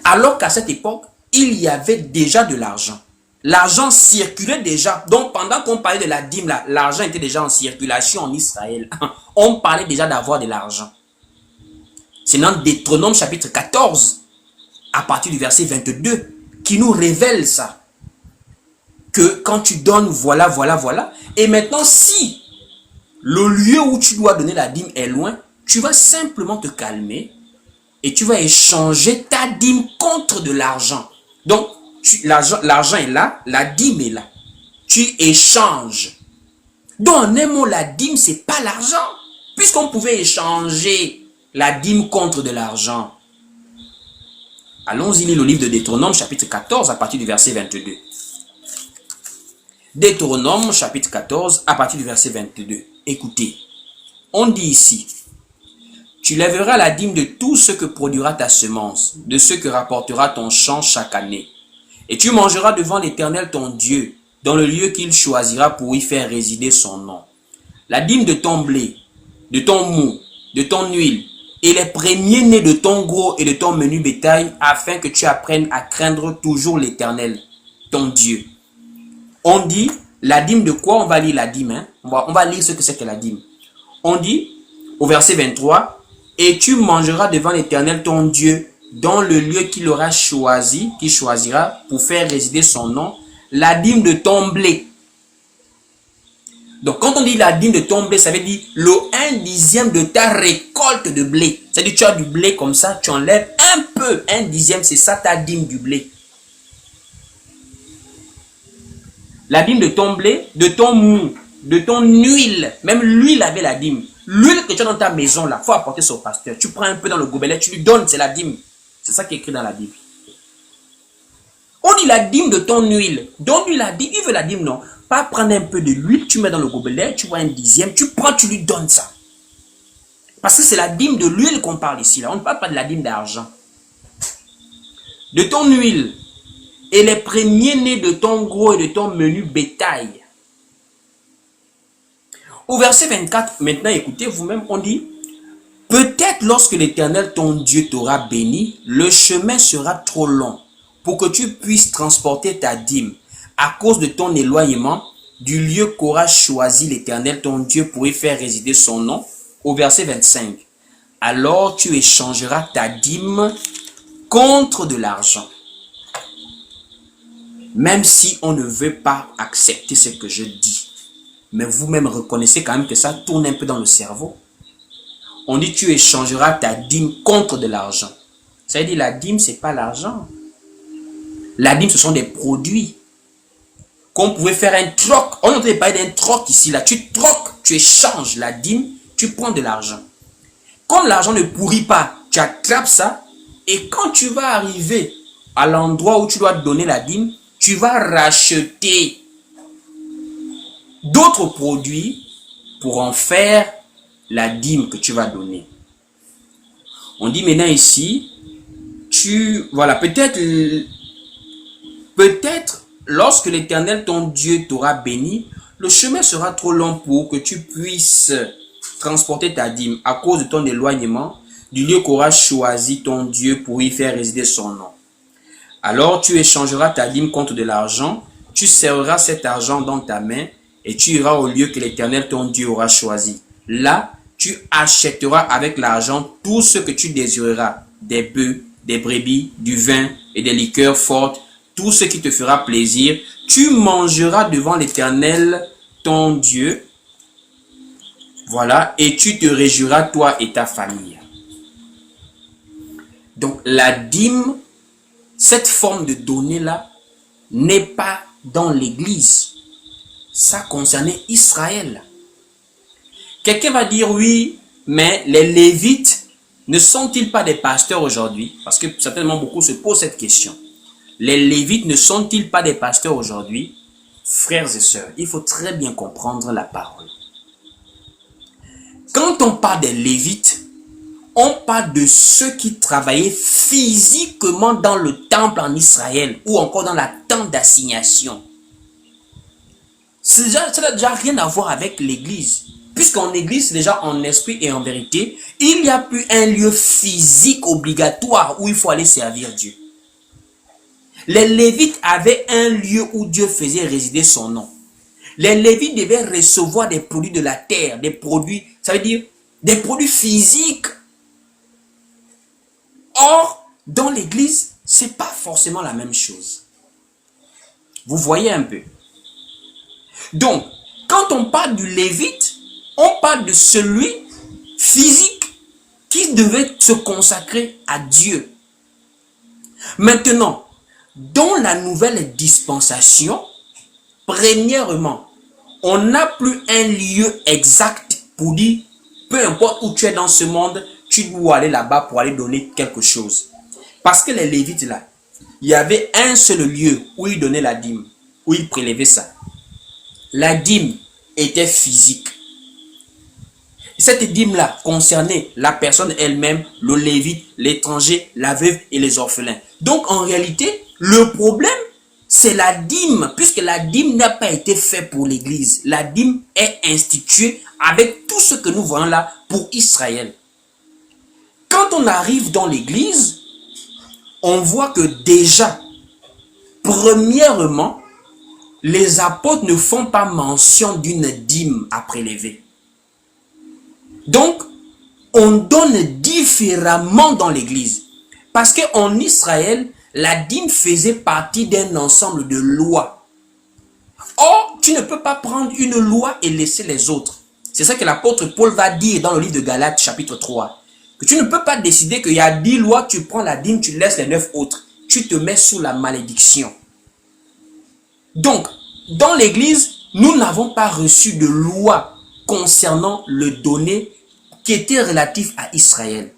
Alors qu'à cette époque, il y avait déjà de l'argent. L'argent circulait déjà. Donc pendant qu'on parlait de la dîme, l'argent était déjà en circulation en Israël. On parlait déjà d'avoir de l'argent. C'est dans Deutéronome chapitre 14, à partir du verset 22, qui nous révèle ça. Que quand tu donnes, voilà, voilà, voilà. Et maintenant, si le lieu où tu dois donner la dîme est loin, tu vas simplement te calmer et tu vas échanger ta dîme contre de l'argent. Donc, l'argent est là, la dîme est là. Tu échanges. Donc, en un mot, la dîme, c'est pas l'argent. Puisqu'on pouvait échanger la dîme contre de l'argent. Allons-y lire le livre de Deutéronome, chapitre 14, à partir du verset 22. Deutéronome, chapitre 14, à partir du verset 22. Écoutez, on dit ici, tu lèveras la dîme de tout ce que produira ta semence, de ce que rapportera ton champ chaque année. Et tu mangeras devant l'Éternel ton Dieu, dans le lieu qu'il choisira pour y faire résider son nom. La dîme de ton blé, de ton mou, de ton huile, et les premiers-nés de ton gros et de ton menu bétail, afin que tu apprennes à craindre toujours l'Éternel, ton Dieu. On dit, la dîme de quoi? On va lire la dîme. Hein? On va lire ce que c'est que la dîme. On dit, au verset 23, « Et tu mangeras devant l'Éternel ton Dieu, dans le lieu qu'il aura choisi, qu'il choisira pour faire résider son nom, la dîme de ton blé. » Donc, quand on dit la dîme de ton blé, ça veut dire le 1/10 de ta récolte de blé. C'est-à-dire, tu as du blé comme ça, tu enlèves un peu, 1/10, c'est ça ta dîme du blé. La dîme de ton blé, de ton mou, de ton huile. Même l'huile avait la dîme. L'huile que tu as dans ta maison, là, il faut apporter ça au pasteur. Tu prends un peu dans le gobelet, tu lui donnes, c'est la dîme. C'est ça qui est écrit dans la Bible. On dit la dîme de ton huile. Donne-lui la dîme. Il veut la dîme, non. Pas prendre un peu de l'huile, tu mets dans le gobelet, tu vois un dixième, tu prends, tu lui donnes ça. Parce que c'est la dîme de l'huile qu'on parle ici. Là. On ne parle pas de la dîme d'argent. De ton huile et les premiers-nés de ton gros et de ton menu bétail. Au verset 24, maintenant écoutez vous-même, on dit, peut-être lorsque l'Éternel ton Dieu t'aura béni, le chemin sera trop long pour que tu puisses transporter ta dîme à cause de ton éloignement du lieu qu'aura choisi l'Éternel ton Dieu pour y faire résider son nom. Au verset 25, alors tu échangeras ta dîme contre de l'argent. Même si on ne veut pas accepter ce que je dis, mais vous-même reconnaissez quand même que ça tourne un peu dans le cerveau. On dit tu échangeras ta dîme contre de l'argent. Ça veut dire la dîme, c'est pas l'argent. La dîme, ce sont des produits qu'on pouvait faire un troc. On entendait parler d'un troc ici, là. Tu troques, tu échanges la dîme, tu prends de l'argent. Comme l'argent ne pourrit pas, tu attrapes ça et quand tu vas arriver à l'endroit où tu dois donner la dîme, tu vas racheter d'autres produits pour en faire la dîme que tu vas donner. On dit maintenant ici, voilà, peut-être lorsque l'Éternel ton Dieu t'aura béni, le chemin sera trop long pour que tu puisses transporter ta dîme à cause de ton éloignement du lieu qu'aura choisi ton Dieu pour y faire résider son nom. Alors tu échangeras ta dîme contre de l'argent, tu serreras cet argent dans ta main et tu iras au lieu que l'Éternel ton Dieu aura choisi. Là, tu achèteras avec l'argent tout ce que tu désireras, des bœufs, des brebis, du vin et des liqueurs fortes, tout ce qui te fera plaisir. Tu mangeras devant l'Éternel ton Dieu. Voilà, et tu te réjouiras toi et ta famille. Donc la dîme, cette forme de donner-là, n'est pas dans l'église. Ça concernait Israël. Quelqu'un va dire oui, mais les Lévites ne sont-ils pas des pasteurs aujourd'hui? Parce que certainement beaucoup se posent cette question. Les Lévites ne sont-ils pas des pasteurs aujourd'hui? Frères et sœurs, il faut très bien comprendre la parole. Quand on parle des Lévites, on parle de ceux qui travaillaient physiquement dans le temple en Israël ou encore dans la tente d'assignation. Ça n'a déjà rien à voir avec l'église. Puisqu'en église, déjà en esprit et en vérité, il n'y a plus un lieu physique obligatoire où il faut aller servir Dieu. Les Lévites avaient un lieu où Dieu faisait résider son nom. Les Lévites devaient recevoir des produits de la terre, des produits, ça veut dire des produits physiques. Or, dans l'église, ce n'est pas forcément la même chose. Vous voyez un peu. Donc, quand on parle du Lévite, on parle de celui physique qui devait se consacrer à Dieu. Maintenant, dans la nouvelle dispensation, premièrement, on n'a plus un lieu exact pour dire, peu importe où tu es dans ce monde, tu dois aller là-bas pour aller donner quelque chose. Parce que les Lévites là, il y avait un seul lieu où ils donnaient la dîme, où ils prélevaient ça. La dîme était physique. Cette dîme-là concernait la personne elle-même, le Lévite, l'étranger, la veuve et les orphelins. Donc en réalité, le problème, c'est la dîme, puisque la dîme n'a pas été faite pour l'église. La dîme est instituée avec tout ce que nous voyons là pour Israël. Quand on arrive dans l'église, on voit que déjà, premièrement, les apôtres ne font pas mention d'une dîme à prélever. Donc, on donne différemment dans l'église. Parce qu'en Israël, la dîme faisait partie d'un ensemble de lois. Or, tu ne peux pas prendre une loi et laisser les autres. C'est ça que l'apôtre Paul va dire dans le livre de Galates, chapitre 3. Que tu ne peux pas décider qu'il y a 10 lois, tu prends la dîme, tu laisses les 9 autres. Tu te mets sous la malédiction. Donc, dans l'église, nous n'avons pas reçu de loi concernant le donner qui était relatif à Israël.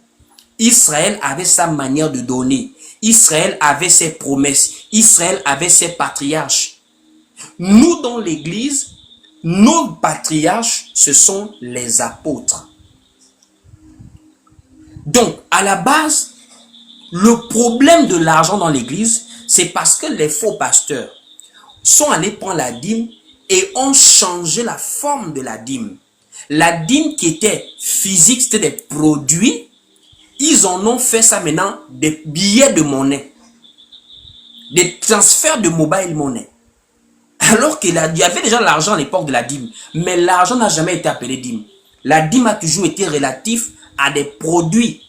Israël avait sa manière de donner. Israël avait ses promesses. Israël avait ses patriarches. Nous, dans l'Église, nos patriarches, ce sont les apôtres. Donc, à la base, le problème de l'argent dans l'Église, c'est parce que les faux pasteurs sont allés prendre la dîme et ont changé la forme de la dîme. La dîme qui était physique, c'était des produits. Ils en ont fait ça maintenant des billets de monnaie. Des transferts de mobile money. Alors qu'il y avait déjà l'argent à l'époque de la dîme. Mais l'argent n'a jamais été appelé dîme. La dîme a toujours été relative à des produits.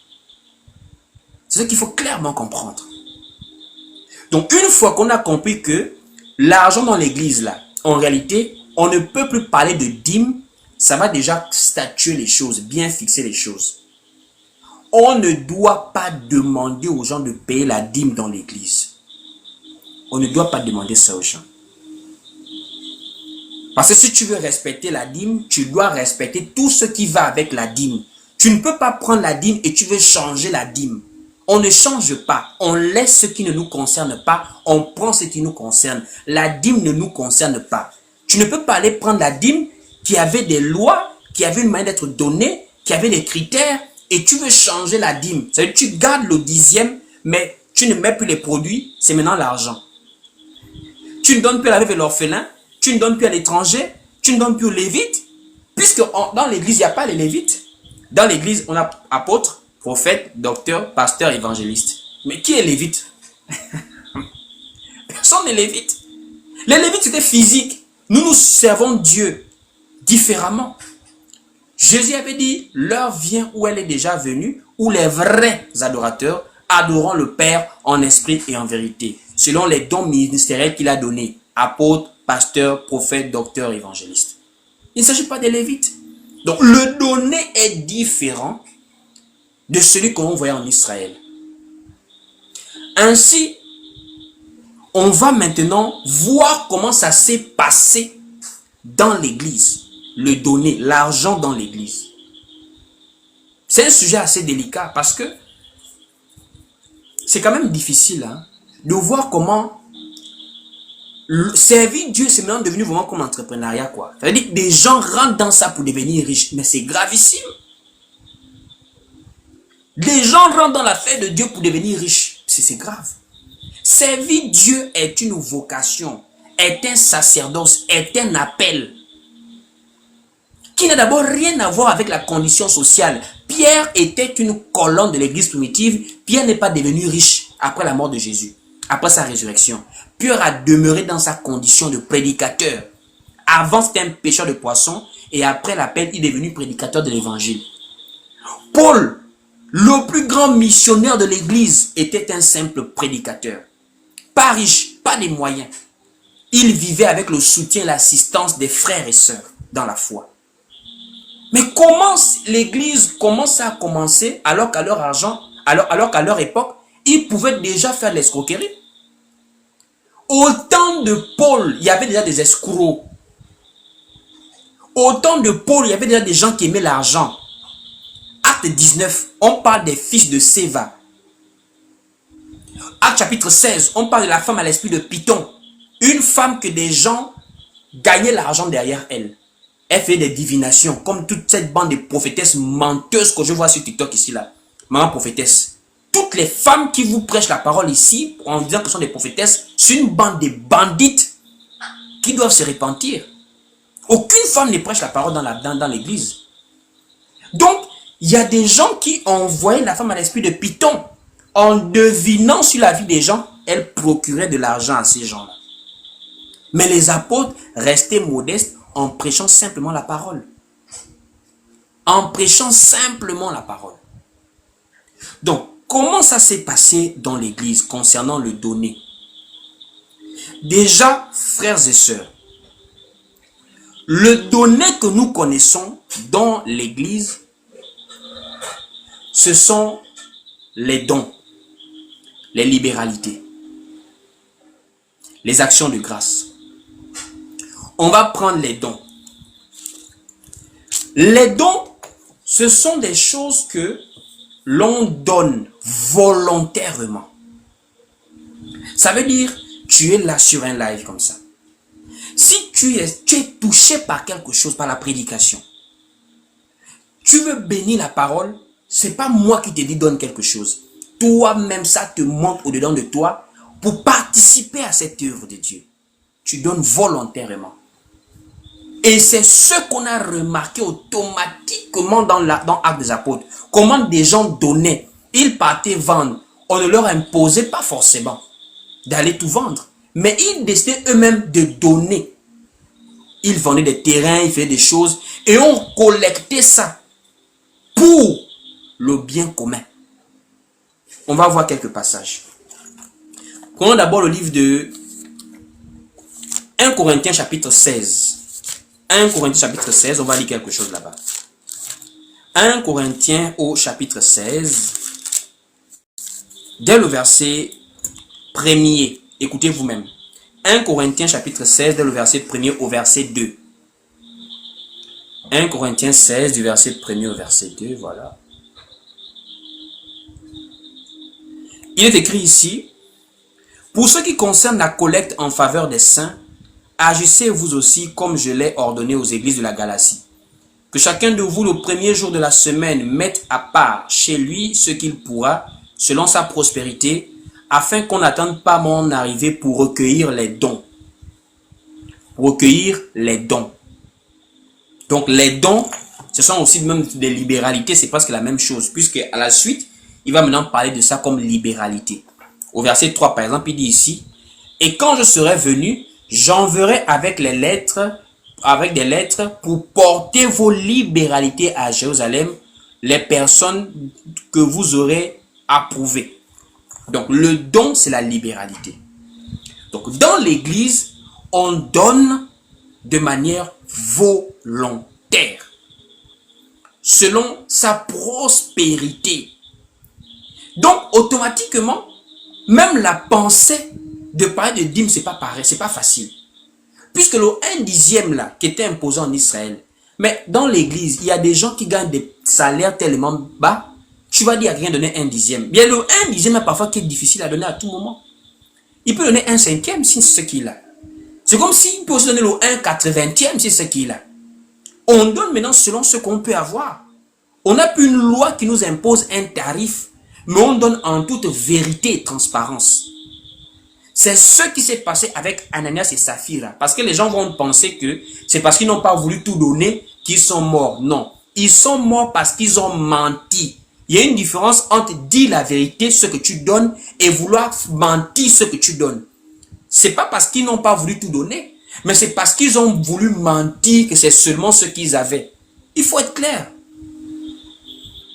C'est ce qu'il faut clairement comprendre. Donc une fois qu'on a compris que l'argent dans l'église là, en réalité, on ne peut plus parler de dîme, ça va déjà statuer les choses, bien fixer les choses. On ne doit pas demander aux gens de payer la dîme dans l'église. On ne doit pas demander ça aux gens. Parce que si tu veux respecter la dîme, tu dois respecter tout ce qui va avec la dîme. Tu ne peux pas prendre la dîme et tu veux changer la dîme. On ne change pas. On laisse ce qui ne nous concerne pas. On prend ce qui nous concerne. La dîme ne nous concerne pas. Tu ne peux pas aller prendre la dîme qui avait des lois, qui avait une manière d'être donnée, qui avait des critères, et tu veux changer la dîme. C'est-à-dire que tu gardes le dixième, mais tu ne mets plus les produits, c'est maintenant l'argent. Tu ne donnes plus à la veuve et l'orphelin, tu ne donnes plus à l'étranger, tu ne donnes plus aux lévites, puisque dans l'église, il n'y a pas les lévites. Dans l'église, on a apôtres, prophètes, docteurs, pasteurs, évangélistes. Mais qui est lévite? Personne n'est lévite. Les lévites, c'était physique. Nous servons Dieu différemment. Jésus avait dit, l'heure vient où elle est déjà venue, où les vrais adorateurs adoreront le Père en esprit et en vérité, selon les dons ministériels qu'il a donnés, apôtres, pasteurs, prophètes, docteurs, évangélistes. Il ne s'agit pas des lévites. Donc le donné est différent de celui qu'on voyait en Israël. Ainsi, on va maintenant voir comment ça s'est passé dans l'église. Le donner, l'argent dans l'église. C'est un sujet assez délicat parce que c'est quand même difficile de voir comment servir Dieu, c'est maintenant devenu vraiment comme entrepreneuriat, quoi. C'est-à-dire que des gens rentrent dans ça pour devenir riches, mais c'est gravissime. Des gens rentrent dans l'affaire de Dieu pour devenir riches, c'est grave. Servir Dieu est une vocation, est un sacerdoce, est un appel qui n'a d'abord rien à voir avec la condition sociale. Pierre était une colonne de l'église primitive. Pierre n'est pas devenu riche après la mort de Jésus, après sa résurrection. Pierre a demeuré dans sa condition de prédicateur. Avant, c'était un pêcheur de poissons et après l'appel, il est devenu prédicateur de l'évangile. Paul, le plus grand missionnaire de l'église, était un simple prédicateur. Pas riche, pas des moyens. Il vivait avec le soutien et l'assistance des frères et sœurs dans la foi. Mais comment l'église, comment ça a commencé alors qu'à leur argent, alors qu'à leur époque, ils pouvaient déjà faire l'escroquerie? Au temps de Paul, il y avait déjà des escrocs. Au temps de Paul, il y avait déjà des gens qui aimaient l'argent. Acte 19, on parle des fils de Séva. Acte chapitre 16, on parle de la femme à l'esprit de Python. Une femme que des gens gagnaient l'argent derrière elle. Elle fait des divinations, comme toute cette bande de prophétesses menteuses que je vois sur TikTok ici, là. Maman prophétesse. Toutes les femmes qui vous prêchent la parole ici, en disant que ce sont des prophétesses, c'est une bande de bandites qui doivent se repentir. Aucune femme ne prêche la parole dans l'église. Donc, il y a des gens qui ont envoyé la femme à l'esprit de Python. En devinant sur la vie des gens, elle procurait de l'argent à ces gens-là. Mais les apôtres restaient modestes en prêchant simplement la parole. En prêchant simplement la parole. Donc, comment ça s'est passé dans l'église concernant le donner? Déjà, frères et sœurs, le donner que nous connaissons dans l'église, ce sont les dons, les libéralités, les actions de grâce. On va prendre les dons. Les dons Ce sont des choses que l'on donne volontairement. Ça veut dire, tu es là sur un live comme ça. Si tu es touché par quelque chose, par la prédication, tu veux bénir la parole, c'est pas moi qui te dis donne quelque chose. Toi-même, ça te monte au-dedans de toi pour participer à cette œuvre de Dieu. Tu donnes volontairement. Et c'est ce qu'on a remarqué automatiquement dans Actes des Apôtres. Comment des gens donnaient, ils partaient vendre. On ne leur imposait pas forcément d'aller tout vendre. Mais ils décidaient eux-mêmes de donner. Ils vendaient des terrains, ils faisaient des choses. Et on collectait ça pour le bien commun. On va voir quelques passages. Prenons d'abord le livre de 1 Corinthiens chapitre 16. 1 Corinthiens chapitre 16, on va lire quelque chose là-bas. 1 Corinthiens au chapitre 16, dès le verset 1er, écoutez vous-même. 1 Corinthiens chapitre 16, dès le verset 1er au verset 2. 1 Corinthiens 16, du verset 1er au verset 2, voilà. Il est écrit ici, pour ce qui concerne la collecte en faveur des saints, agissez vous aussi comme je l'ai ordonné aux églises de la Galatie. Que chacun de vous, le premier jour de la semaine, mette à part chez lui ce qu'il pourra, selon sa prospérité, afin qu'on n'attende pas mon arrivée pour recueillir les dons. Pour recueillir les dons. Donc les dons, ce sont aussi même des libéralités, c'est presque la même chose, puisque à la suite, il va maintenant parler de ça comme libéralité. Au verset 3, par exemple, il dit ici, « Et quand je serai venu, j'enverrai avec des lettres pour porter vos libéralités à Jérusalem, les personnes que vous aurez approuvées. » Donc, le don, c'est la libéralité. Donc, dans l'église, on donne de manière volontaire, selon sa prospérité. Donc, automatiquement, même la pensée de parler de dîme, c'est pas pareil, c'est pas facile. Puisque le 1/10 là, qui était imposé en Israël, mais dans l'église, il y a des gens qui gagnent des salaires tellement bas, tu vas dire à quelqu'un donner 1/10. Bien, le 1/10 est parfois qui est difficile à donner à tout moment. Il peut donner 1/5 si c'est ce qu'il a. C'est comme s'il peut aussi donner le 1/80 si c'est ce qu'il a. On donne maintenant selon ce qu'on peut avoir. On n'a plus une loi qui nous impose un tarif, mais on donne en toute vérité et transparence. C'est ce qui s'est passé avec Ananias et Saphira. Parce que les gens vont penser que c'est parce qu'ils n'ont pas voulu tout donner qu'ils sont morts. Non. Ils sont morts parce qu'ils ont menti. Il y a une différence entre dire la vérité, ce que tu donnes, et vouloir mentir ce que tu donnes. C'est pas parce qu'ils n'ont pas voulu tout donner, mais c'est parce qu'ils ont voulu mentir que c'est seulement ce qu'ils avaient. Il faut être clair.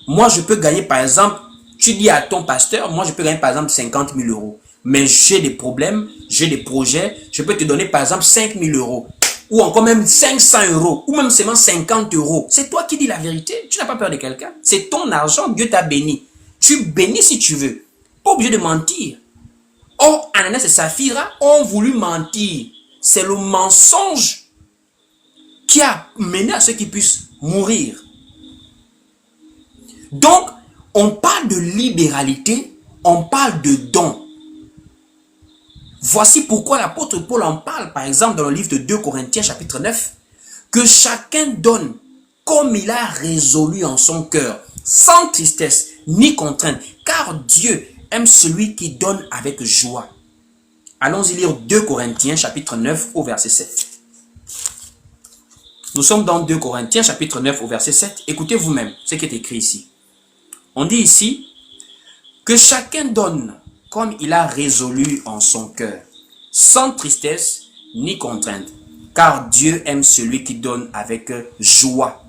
Moi, je peux gagner, par exemple, tu dis à ton pasteur, moi, je peux gagner, par exemple, 50 000 euros. Mais j'ai des problèmes, j'ai des projets, je peux te donner, par exemple, 5 000 euros. Ou encore même 500 euros, ou même seulement 50 euros. C'est toi qui dis la vérité. Tu n'as pas peur de quelqu'un. C'est ton argent, Dieu t'a béni. Tu bénis si tu veux. Pas obligé de mentir. Or, Ananias et Saphira ont voulu mentir. C'est le mensonge qui a mené à ce qu'ils puissent mourir. Donc, on parle de libéralité, on parle de don. Voici pourquoi l'apôtre Paul en parle, par exemple, dans le livre de 2 Corinthiens, chapitre 9, que chacun donne comme il a résolu en son cœur, sans tristesse ni contrainte, car Dieu aime celui qui donne avec joie. Allons-y lire 2 Corinthiens, chapitre 9, au verset 7. Nous sommes dans 2 Corinthiens, chapitre 9, au verset 7. Écoutez vous-même ce qui est écrit ici. On dit ici que chacun donne comme il a résolu en son cœur, sans tristesse ni contrainte, car Dieu aime celui qui donne avec joie.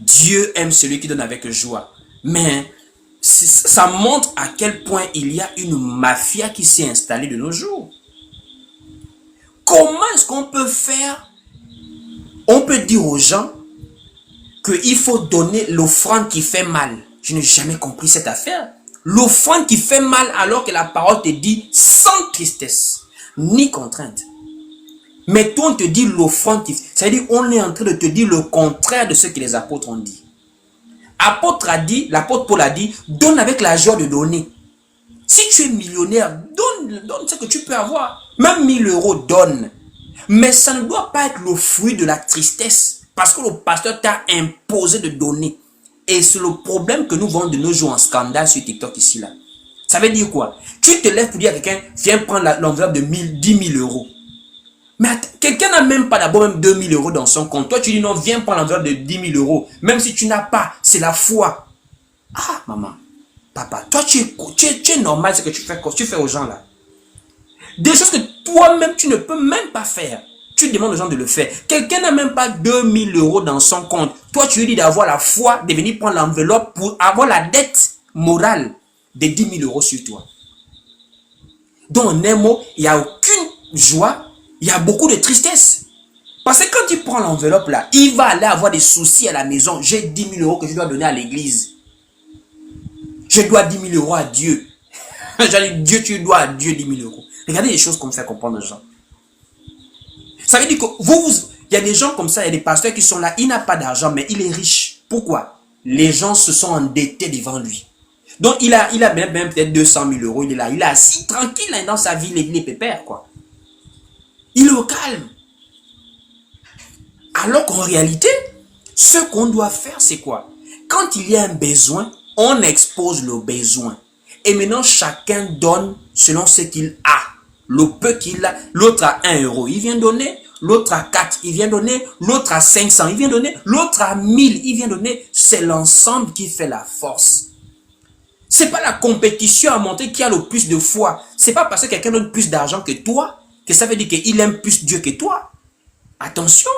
Dieu aime celui qui donne avec joie. Mais ça montre à quel point il y a une mafia qui s'est installée de nos jours. Comment est-ce qu'on peut faire? On peut dire aux gens qu'il faut donner l'offrande qui fait mal. Je n'ai jamais compris cette affaire. L'offrande qui fait mal alors que la parole te dit sans tristesse ni contrainte. Mais toi, on te dit l'offrande, c'est-à-dire on est en train de te dire le contraire de ce que les apôtres ont dit. L'apôtre Paul a dit, donne avec la joie de donner. Si tu es millionnaire, donne ce que tu peux avoir. Même 1000 euros, donne. Mais ça ne doit pas être le fruit de la tristesse. Parce que le pasteur t'a imposé de donner. Et c'est le problème que nous voyons de nos jours en scandale sur TikTok ici là. Ça veut dire quoi? Tu te lèves pour dire à quelqu'un, viens prendre l'enveloppe de 10 000 euros. Mais quelqu'un n'a même pas d'abord même 2 000 euros dans son compte. Toi, tu dis non, viens prendre l'enveloppe de 10 000 euros. Même si tu n'as pas, c'est la foi. Ah, maman, papa, toi, tu es normal ce que tu fais aux gens là. Des choses que toi-même, tu ne peux même pas faire. Tu demandes aux gens de le faire. Quelqu'un n'a même pas 2 000 euros dans son compte. Toi, tu lui dis d'avoir la foi, de venir prendre l'enveloppe pour avoir la dette morale de 10 000 euros sur toi. Donc, en un mot, il n'y a aucune joie, il y a beaucoup de tristesse. Parce que quand tu prends l'enveloppe là, il va aller avoir des soucis à la maison. J'ai 10 000 euros que je dois donner à l'église. Je dois 10 000 euros à Dieu. J'ai dit, Dieu, tu dois à Dieu 10 000 euros. Regardez les choses qu'on fait comprendre aux gens. Ça veut dire que il y a des gens comme ça, il y a des pasteurs qui sont là, il n'a pas d'argent, mais il est riche. Pourquoi? Les gens se sont endettés devant lui. Donc, il a même peut-être 200 000 euros, il est là, il est assis tranquille là, dans sa vie, il est pépère, quoi. Il est au calme. Alors qu'en réalité, ce qu'on doit faire, c'est quoi? Quand il y a un besoin, on expose le besoin. Et maintenant, chacun donne selon ce qu'il a. Le peu qu'il a, l'autre a 1 euro, il vient donner. L'autre a 4, il vient donner. L'autre a 500, il vient donner. L'autre a 1000, il vient donner. C'est l'ensemble qui fait la force. C'est pas la compétition à montrer qui a le plus de foi. C'est pas parce que quelqu'un donne plus d'argent que toi que ça veut dire qu'il aime plus Dieu que toi. Attention.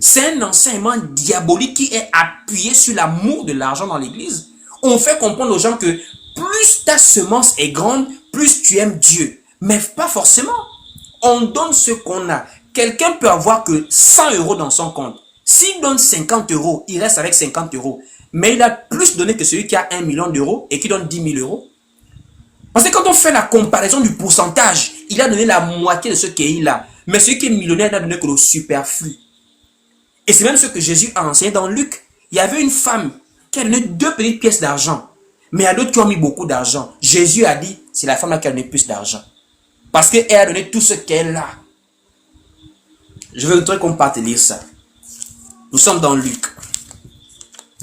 C'est un enseignement diabolique qui est appuyé sur l'amour de l'argent dans l'église. On fait comprendre aux gens que plus ta semence est grande, plus tu aimes Dieu. Mais pas forcément. On donne ce qu'on a. Quelqu'un peut avoir que 100 euros dans son compte. S'il donne 50 euros, il reste avec 50 euros. Mais il a plus donné que celui qui a 1 million d'euros et qui donne 10 000 euros. Parce que quand on fait la comparaison du pourcentage, il a donné la moitié de ce qu'il a. Mais celui qui est millionnaire n'a donné que le superflu. Et c'est même ce que Jésus a enseigné dans Luc. Il y avait une femme qui a donné 2 petites pièces d'argent. Mais il y a d'autres qui ont mis beaucoup d'argent. Jésus a dit, c'est la femme qui a donné plus d'argent. Parce qu'elle a donné tout ce qu'elle a. Je voudrais qu'on parte lire ça. Nous sommes dans Luc.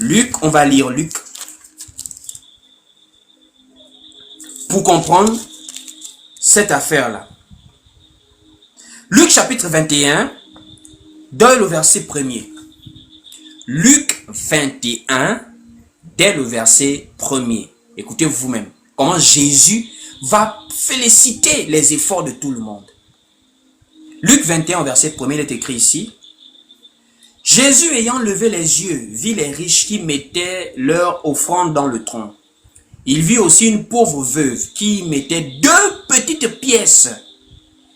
Luc, on va lire Luc. Pour comprendre cette affaire-là. Luc chapitre 21, dès le verset 1er. Luc 21, dès le verset 1er. Écoutez vous-même. Comment Jésus va féliciter les efforts de tout le monde. Luc 21, verset 1er, il est écrit ici. Jésus ayant levé les yeux, vit les riches qui mettaient leur offrande dans le tronc. Il vit aussi une pauvre veuve qui mettait 2 petites pièces.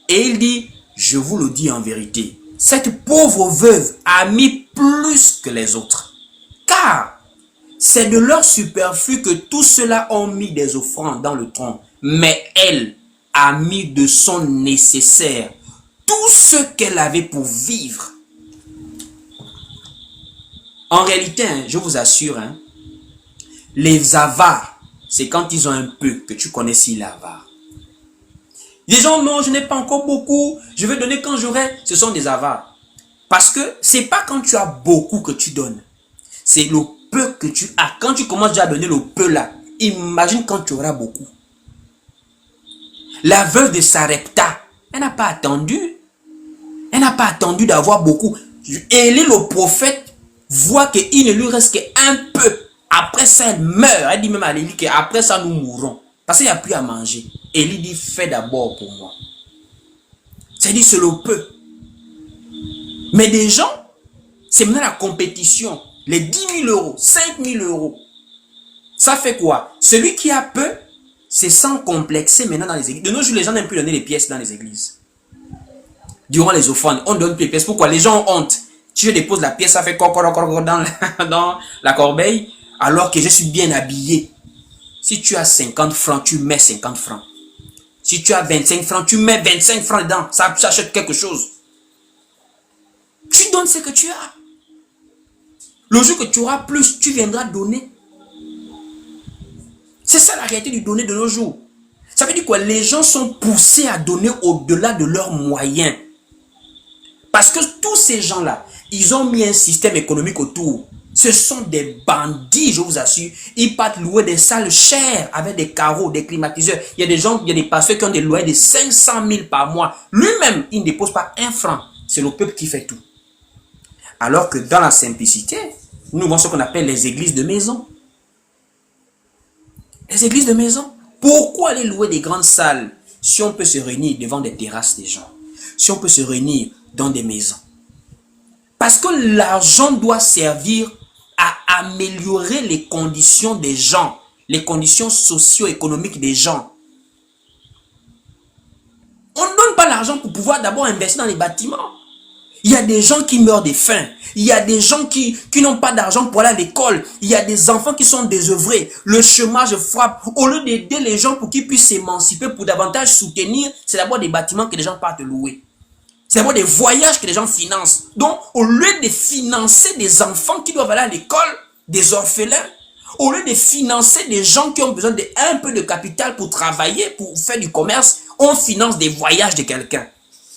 Et il dit, je vous le dis en vérité, cette pauvre veuve a mis plus que les autres. Car c'est de leur superflu que tous ceux-là ont mis des offrandes dans le tronc. Mais elle a mis de son nécessaire, tout ce qu'elle avait pour vivre. En réalité, je vous assure, les avares, c'est quand ils ont un peu que tu connais s'il est avare. Les gens, non, je n'ai pas encore beaucoup, je vais donner quand j'aurai. Ce sont des avares. Parce que c'est pas quand tu as beaucoup que tu donnes. C'est le peu que tu as. Quand tu commences déjà à donner le peu là, imagine quand tu auras beaucoup. La veuve de Sarepta, elle n'a pas attendu. Elle n'a pas attendu d'avoir beaucoup. Élie le prophète voit qu'il ne lui reste qu'un peu. Après ça, elle meurt. Elle dit même à Élie qu'après ça, nous mourrons. Parce qu'il n'y a plus à manger. Élie dit, fais d'abord pour moi. C'est-à-dire, c'est le peu. Mais des gens, c'est maintenant la compétition. Les 10 000 euros, 5 000 euros. Ça fait quoi? Celui qui a peu, c'est sans complexer maintenant dans les églises. De nos jours, les gens n'aiment plus donner les pièces dans les églises. Durant les offrandes, on donne plus les pièces. Pourquoi? Les gens ont honte. Si je dépose la pièce, ça fait dans la corbeille, alors que je suis bien habillé. Si tu as 50 francs, tu mets 50 francs. Si tu as 25 francs, tu mets 25 francs dedans. Ça achète quelque chose. Tu donnes ce que tu as. Le jour que tu auras plus, tu viendras donner. C'est ça la réalité du donner de nos jours. Ça veut dire quoi? Les gens sont poussés à donner au-delà de leurs moyens. Parce que tous ces gens-là, ils ont mis un système économique autour. Ce sont des bandits, je vous assure. Ils partent louer des salles chères avec des carreaux, des climatiseurs. Il y a des gens, il y a des pasteurs qui ont des loyers de 500 000 par mois. Lui-même, il ne dépose pas un franc. C'est le peuple qui fait tout. Alors que dans la simplicité, nous avons ce qu'on appelle les églises de maison. Les églises de maison. Pourquoi aller louer des grandes salles si on peut se réunir devant des terrasses des gens? Si on peut se réunir dans des maisons? Parce que l'argent doit servir à améliorer les conditions des gens, les conditions socio-économiques des gens. On ne donne pas l'argent pour pouvoir d'abord investir dans les bâtiments. Il y a des gens qui meurent de faim. Il y a des gens qui n'ont pas d'argent pour aller à l'école. Il y a des enfants qui sont désœuvrés. Le chômage frappe. Au lieu d'aider les gens pour qu'ils puissent s'émanciper, pour davantage soutenir, c'est d'abord des bâtiments que les gens partent louer. C'est d'abord des voyages que les gens financent. Donc, au lieu de financer des enfants qui doivent aller à l'école, des orphelins, au lieu de financer des gens qui ont besoin d'un peu de capital pour travailler, pour faire du commerce, on finance des voyages de quelqu'un.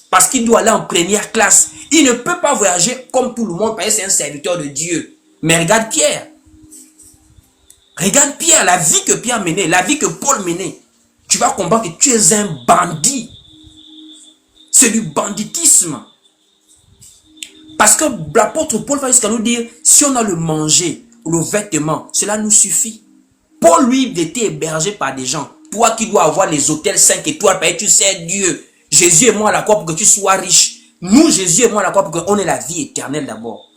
Parce qu'il doit aller en première classe. Il ne peut pas voyager comme tout le monde parce que c'est un serviteur de Dieu. Mais regarde Pierre. Regarde Pierre, la vie que Pierre menait, la vie que Paul menait. Tu vas comprendre que tu es un bandit. C'est du banditisme. Parce que l'apôtre Paul va jusqu'à nous dire, si on a le manger ou le vêtement, cela nous suffit. Paul, lui, était hébergé par des gens. Toi qui dois avoir les hôtels 5 étoiles, parce que tu sais Dieu. Jésus est mort à la croix pour que tu sois riche. Nous, Jésus est mort à la croix pour qu'on ait la vie éternelle d'abord.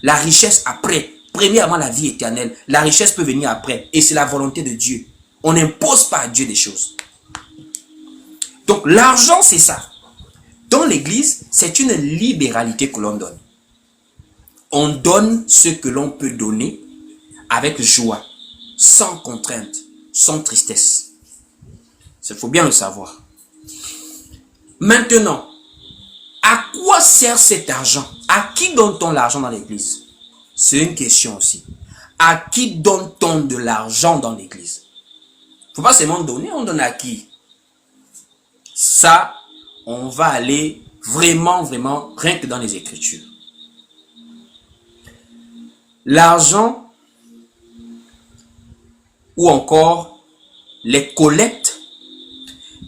La richesse après. Premièrement, la vie éternelle. La richesse peut venir après. Et c'est la volonté de Dieu. On n'impose pas à Dieu des choses. Donc, l'argent, c'est ça. Dans l'église, c'est une libéralité que l'on donne. On donne ce que l'on peut donner avec joie, sans contrainte, sans tristesse. Il faut bien le savoir. Maintenant, à quoi sert cet argent? À qui donne-t-on l'argent dans l'église? C'est une question aussi. À qui donne-t-on de l'argent dans l'église? Il ne faut pas seulement donner, on donne à qui? Ça, on va aller vraiment, rien que dans les Écritures. L'argent ou encore les collectes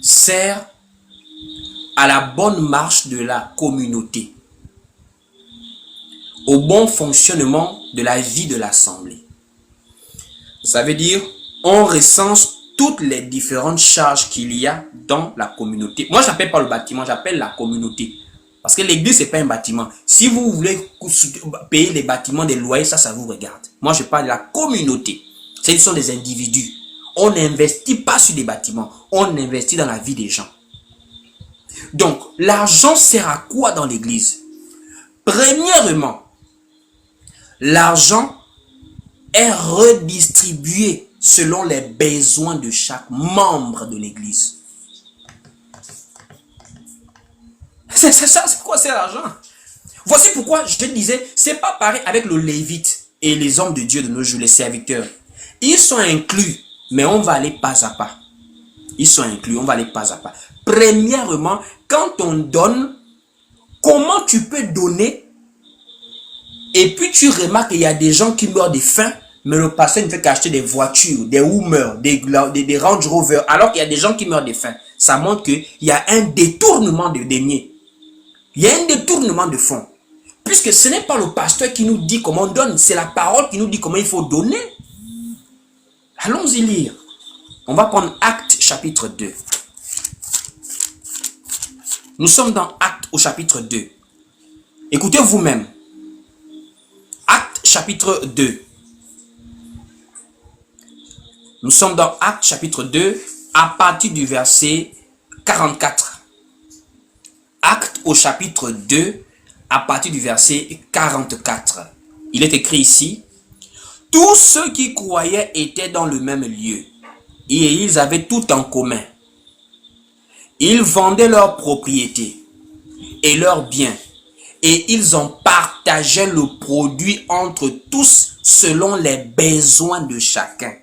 servent à la bonne marche de la communauté, au bon fonctionnement de la vie de l'assemblée. Ça veut dire, on recense toutes les différentes charges qu'il y a dans la communauté. Moi, je n'appelle pas le bâtiment, j'appelle la communauté. Parce que l'église, ce n'est pas un bâtiment. Si vous voulez payer les bâtiments, des loyers, ça vous regarde. Moi, je parle de la communauté. Ce sont des individus. On n'investit pas sur des bâtiments, on investit dans la vie des gens. Donc, l'argent sert à quoi dans l'église? Premièrement, l'argent est redistribué selon les besoins de chaque membre de l'église. C'est ça, c'est quoi c'est l'argent? Voici pourquoi je te disais, c'est pas pareil avec le lévite et les hommes de Dieu de nos jours, les serviteurs. Ils sont inclus, mais on va aller pas à pas. Ils sont inclus, on va aller pas à pas. Premièrement, quand on donne, comment tu peux donner et puis tu remarques qu'il y a des gens qui meurent de faim, mais le pasteur ne fait qu'acheter des voitures, des Hummer, des Range Rover, alors qu'il y a des gens qui meurent de faim. Ça montre qu'il y a un détournement de deniers. Il y a un détournement de fonds. Puisque ce n'est pas le pasteur qui nous dit comment on donne, c'est la parole qui nous dit comment il faut donner. Allons-y lire. On va prendre Actes chapitre 2. Nous sommes dans Actes au chapitre 2. Écoutez vous-même. Actes chapitre 2. Nous sommes dans Actes chapitre 2 à partir du verset 44. Actes au chapitre 2 à partir du verset 44. Il est écrit ici: tous ceux qui croyaient étaient dans le même lieu et ils avaient tout en commun. Ils vendaient leurs propriétés et leurs biens et ils ont partagé le produit entre tous selon les besoins de chacun.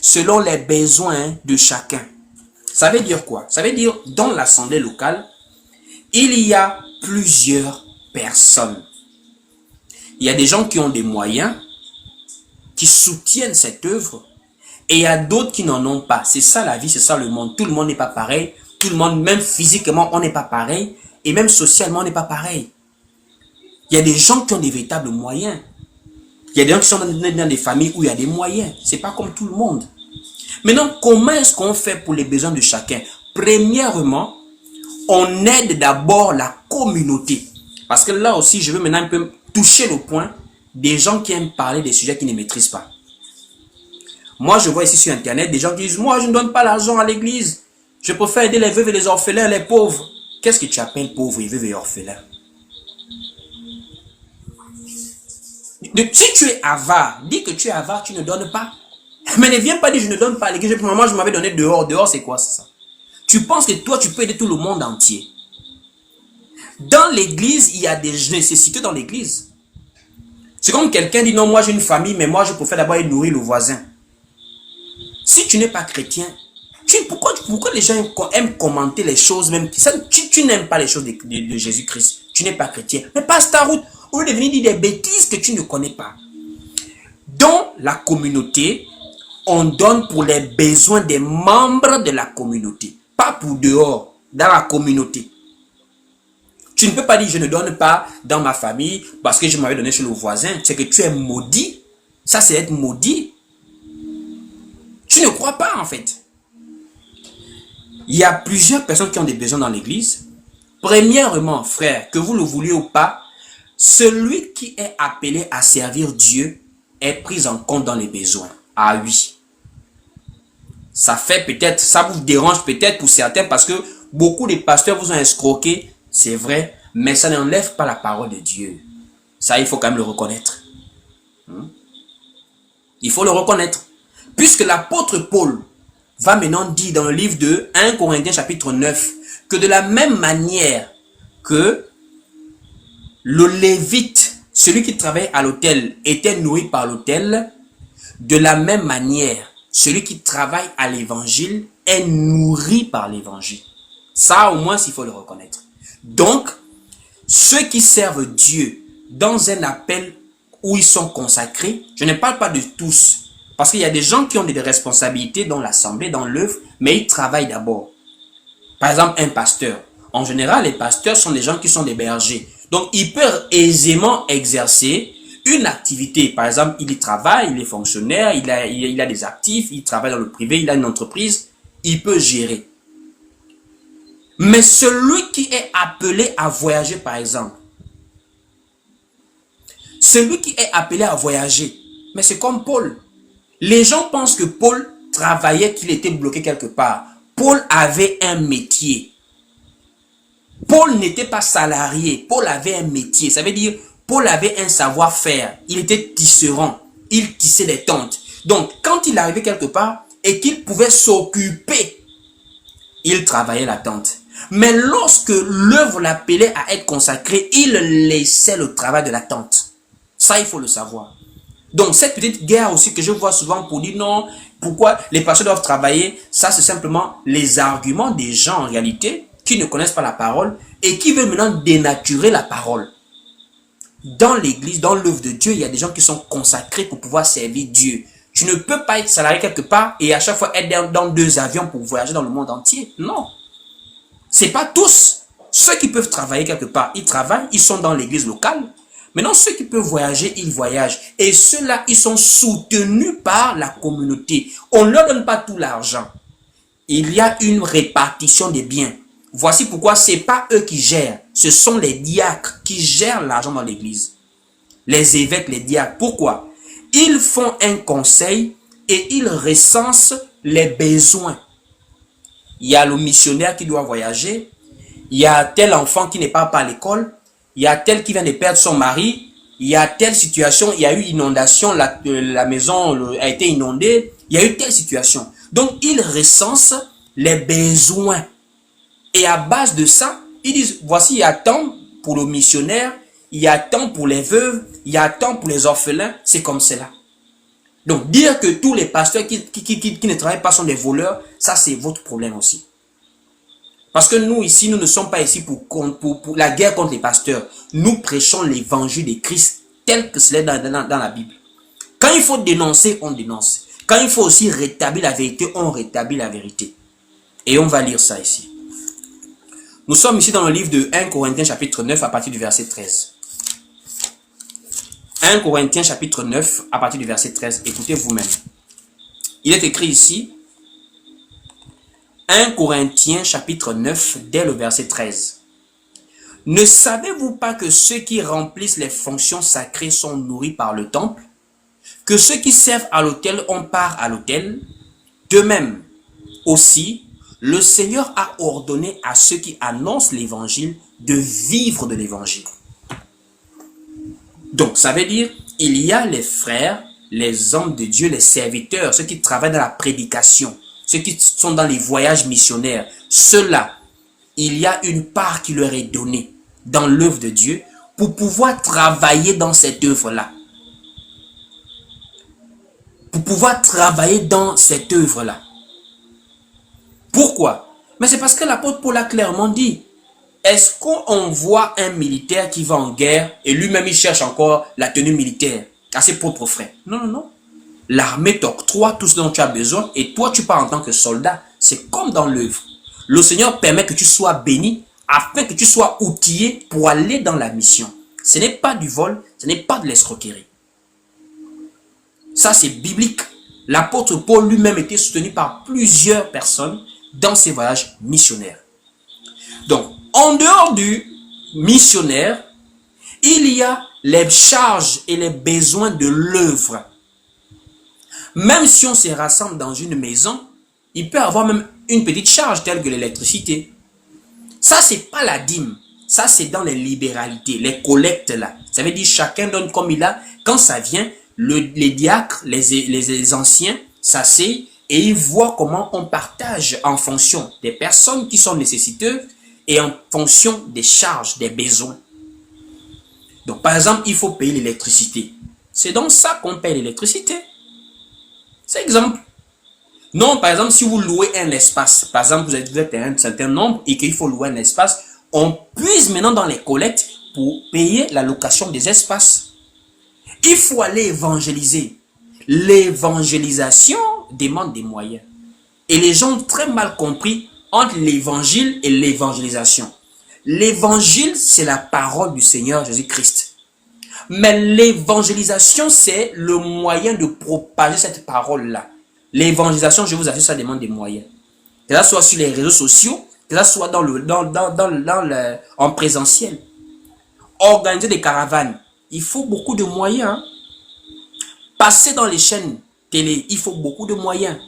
Selon les besoins de chacun. Ça veut dire quoi? Ça veut dire, dans l'assemblée locale, il y a plusieurs personnes. Il y a des gens qui ont des moyens, qui soutiennent cette œuvre, et il y a d'autres qui n'en ont pas. C'est ça la vie, c'est ça le monde. Tout le monde n'est pas pareil. Tout le monde, même physiquement, on n'est pas pareil. Et même socialement, on n'est pas pareil. Il y a des gens qui ont des véritables moyens. Il y a des gens qui sont dans des familles où il y a des moyens. C'est pas comme tout le monde. Maintenant, comment est-ce qu'on fait pour les besoins de chacun? Premièrement, on aide d'abord la communauté. Parce que là aussi, je veux maintenant un peu toucher le point des gens qui aiment parler des sujets qu'ils ne maîtrisent pas. Moi, je vois ici sur Internet des gens qui disent « Moi, je ne donne pas l'argent à l'église. Je préfère aider les veuves et les orphelins, les pauvres. » Qu'est-ce que tu appelles pauvres et veuves et orphelins? Si tu es avare, dis que tu es avare, tu ne donnes pas. Mais ne viens pas dire « Je ne donne pas à l'église. Moi, je m'avais donné dehors. » Dehors, c'est quoi ça? Tu penses que toi, tu peux aider tout le monde entier. Dans l'église, il y a des nécessités dans l'église. C'est comme quelqu'un dit « Non, moi, j'ai une famille, mais moi, je préfère d'abord nourrir le voisin. » Si tu n'es pas chrétien, pourquoi les gens aiment commenter les choses même tu n'aimes pas les choses de Jésus-Christ. Tu n'es pas chrétien. Mais passe ta route. Au lieu de venir dire des bêtises que tu ne connais pas. Dans la communauté, on donne pour les besoins des membres de la communauté. Pas pour dehors, dans la communauté. Tu ne peux pas dire je ne donne pas dans ma famille parce que je m'avais donné chez le voisin. C'est que tu es maudit. Ça, c'est être maudit. Tu ne crois pas en fait. Il y a plusieurs personnes qui ont des besoins dans l'église. Premièrement, frère, que vous le vouliez ou pas, celui qui est appelé à servir Dieu est pris en compte dans les besoins. Ah oui. Ça fait peut-être, ça vous dérange peut-être pour certains parce que beaucoup de pasteurs vous ont escroqué, c'est vrai, mais ça n'enlève pas la parole de Dieu. Ça, il faut quand même le reconnaître. Il faut le reconnaître. Puisque l'apôtre Paul va maintenant dire dans le livre de 1 Corinthiens chapitre 9 que de la même manière que le lévite, celui qui travaille à l'autel, était nourri par l'autel, de la même manière, celui qui travaille à l'évangile est nourri par l'évangile. Ça, au moins, il faut le reconnaître. Donc, ceux qui servent Dieu dans un appel où ils sont consacrés, je ne parle pas de tous, parce qu'il y a des gens qui ont des responsabilités dans l'assemblée, dans l'œuvre, mais ils travaillent d'abord. Par exemple, un pasteur. En général, les pasteurs sont des gens qui sont des bergers. Donc, ils peuvent aisément exercer une activité. Par exemple, il y travaille, il est fonctionnaire, il a des actifs, il travaille dans le privé, il a une entreprise, il peut gérer. Mais celui qui est appelé à voyager, par exemple, celui qui est appelé à voyager, mais c'est comme Paul. Les gens pensent que Paul travaillait, qu'il était bloqué quelque part. Paul avait un métier. Paul n'était pas salarié. Paul avait un métier. Ça veut dire, Paul avait un savoir-faire. Il était tisserand. Il tissait des tentes. Donc, quand il arrivait quelque part et qu'il pouvait s'occuper, il travaillait la tente. Mais lorsque l'œuvre l'appelait à être consacrée, il laissait le travail de la tente. Ça, il faut le savoir. Donc, cette petite guerre aussi que je vois souvent pour dire non, pourquoi les pasteurs doivent travailler, ça c'est simplement les arguments des gens en réalité qui ne connaissent pas la parole et qui veulent maintenant dénaturer la parole. Dans l'église, dans l'œuvre de Dieu, il y a des gens qui sont consacrés pour pouvoir servir Dieu. Tu ne peux pas être salarié quelque part et à chaque fois être dans 2 avions pour voyager dans le monde entier. Non. C'est pas tous. Ceux qui peuvent travailler quelque part, ils travaillent, ils sont dans l'église locale. Maintenant, ceux qui peuvent voyager, ils voyagent. Et ceux-là, ils sont soutenus par la communauté. On ne leur donne pas tout l'argent. Il y a une répartition des biens. Voici pourquoi ce n'est pas eux qui gèrent. Ce sont les diacres qui gèrent l'argent dans l'église. Les évêques, les diacres. Pourquoi? Ils font un conseil et ils recensent les besoins. Il y a le missionnaire qui doit voyager. Il y a tel enfant qui n'est pas à l'école. Il y a tel qui vient de perdre son mari, il y a telle situation, il y a eu inondation, la maison a été inondée, il y a eu telle situation. Donc, ils recensent les besoins. Et à base de ça, ils disent, voici, il y a tant, pour le missionnaire, il y a tant pour les veuves, il y a tant pour les orphelins, c'est comme cela. Donc, dire que tous les pasteurs qui ne travaillent pas sont des voleurs, ça c'est votre problème aussi. Parce que nous ici, nous ne sommes pas ici pour la guerre contre les pasteurs. Nous prêchons l'évangile de Christ tel que c'est dans la Bible. Quand il faut dénoncer, on dénonce. Quand il faut aussi rétablir la vérité, on rétablit la vérité. Et on va lire ça ici. Nous sommes ici dans le livre de 1 Corinthiens chapitre 9 à partir du verset 13. 1 Corinthiens chapitre 9 à partir du verset 13. Écoutez vous-même. Il est écrit ici, 1 Corinthiens chapitre 9 dès le verset 13. Ne savez-vous pas que ceux qui remplissent les fonctions sacrées sont nourris par le temple? Que ceux qui servent à l'autel ont part à l'autel? De même aussi, le Seigneur a ordonné à ceux qui annoncent l'évangile de vivre de l'évangile. Donc, ça veut dire, il y a les frères, les hommes de Dieu, les serviteurs, ceux qui travaillent dans la prédication, ceux qui sont dans les voyages missionnaires. Ceux-là, il y a une part qui leur est donnée dans l'œuvre de Dieu pour pouvoir travailler dans cette œuvre-là. Pour pouvoir travailler dans cette œuvre-là. Pourquoi? Mais c'est parce que l'apôtre Paul a clairement dit, est-ce qu'on voit un militaire qui va en guerre et lui-même il cherche encore la tenue militaire à ses propres frais? Non, non, non. L'armée t'octroie tout ce dont tu as besoin et toi tu pars en tant que soldat. C'est comme dans l'œuvre. Le Seigneur permet que tu sois béni afin que tu sois outillé pour aller dans la mission. Ce n'est pas du vol, ce n'est pas de l'escroquerie. Ça c'est biblique. L'apôtre Paul lui-même était soutenu par plusieurs personnes dans ses voyages missionnaires. Donc, en dehors du missionnaire, il y a les charges et les besoins de l'œuvre. Même si on se rassemble dans une maison, il peut avoir même une petite charge telle que l'électricité. Ça, c'est pas la dîme. Ça, c'est dans les libéralités, les collectes là. Ça veut dire chacun donne comme il a. Quand ça vient, les diacres, les anciens s'asseyent et ils voient comment on partage en fonction des personnes qui sont nécessiteuses et en fonction des charges, des besoins. Donc, par exemple, il faut payer l'électricité. C'est dans ça qu'on paye l'électricité. C'est exemple. Non, par exemple, si vous louez un espace, par exemple, vous êtes un certain nombre et qu'il faut louer un espace, on puise maintenant dans les collectes pour payer la location des espaces. Il faut aller évangéliser. L'évangélisation demande des moyens. Et les gens ont très mal compris entre l'évangile et l'évangélisation. L'évangile, c'est la parole du Seigneur Jésus-Christ. Mais l'évangélisation, c'est le moyen de propager cette parole-là. L'évangélisation, je vous assure, ça demande des moyens. Que ça soit sur les réseaux sociaux, que ça soit en présentiel. Organiser des caravanes, il faut beaucoup de moyens. Hein. Passer dans les chaînes télé, il faut beaucoup de moyens.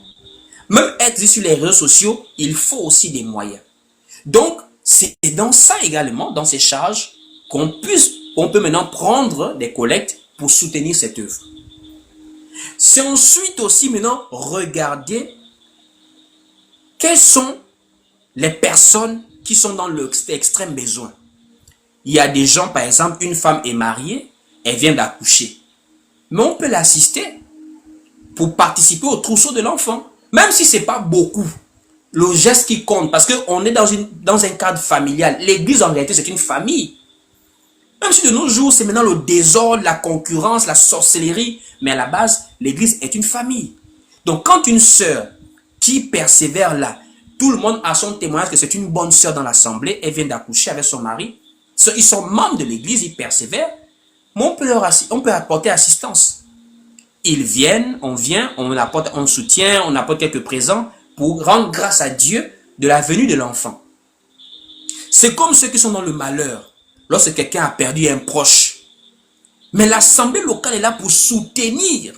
Même être sur les réseaux sociaux, il faut aussi des moyens. Donc, c'est dans ça également, dans ces charges, qu'on peut maintenant prendre des collectes pour soutenir cette œuvre. C'est ensuite aussi maintenant regarder quelles sont les personnes qui sont dans l'extrême besoin. Il y a des gens, par exemple, une femme est mariée, elle vient d'accoucher. Mais on peut l'assister pour participer au trousseau de l'enfant. Même si ce n'est pas beaucoup, le geste qui compte, parce qu'on est dans un cadre familial. L'église, en réalité, c'est une famille. Même si de nos jours, c'est maintenant le désordre, la concurrence, la sorcellerie, mais à la base, l'église est une famille. Donc, quand une sœur qui persévère là, tout le monde a son témoignage que c'est une bonne sœur dans l'assemblée, elle vient d'accoucher avec son mari, ils sont membres de l'église, ils persévèrent, mais on peut apporter assistance. Ils viennent, on apporte un soutien, on apporte quelques présents pour rendre grâce à Dieu de la venue de l'enfant. C'est comme ceux qui sont dans le malheur. Lorsque quelqu'un a perdu un proche. Mais l'assemblée locale est là pour soutenir.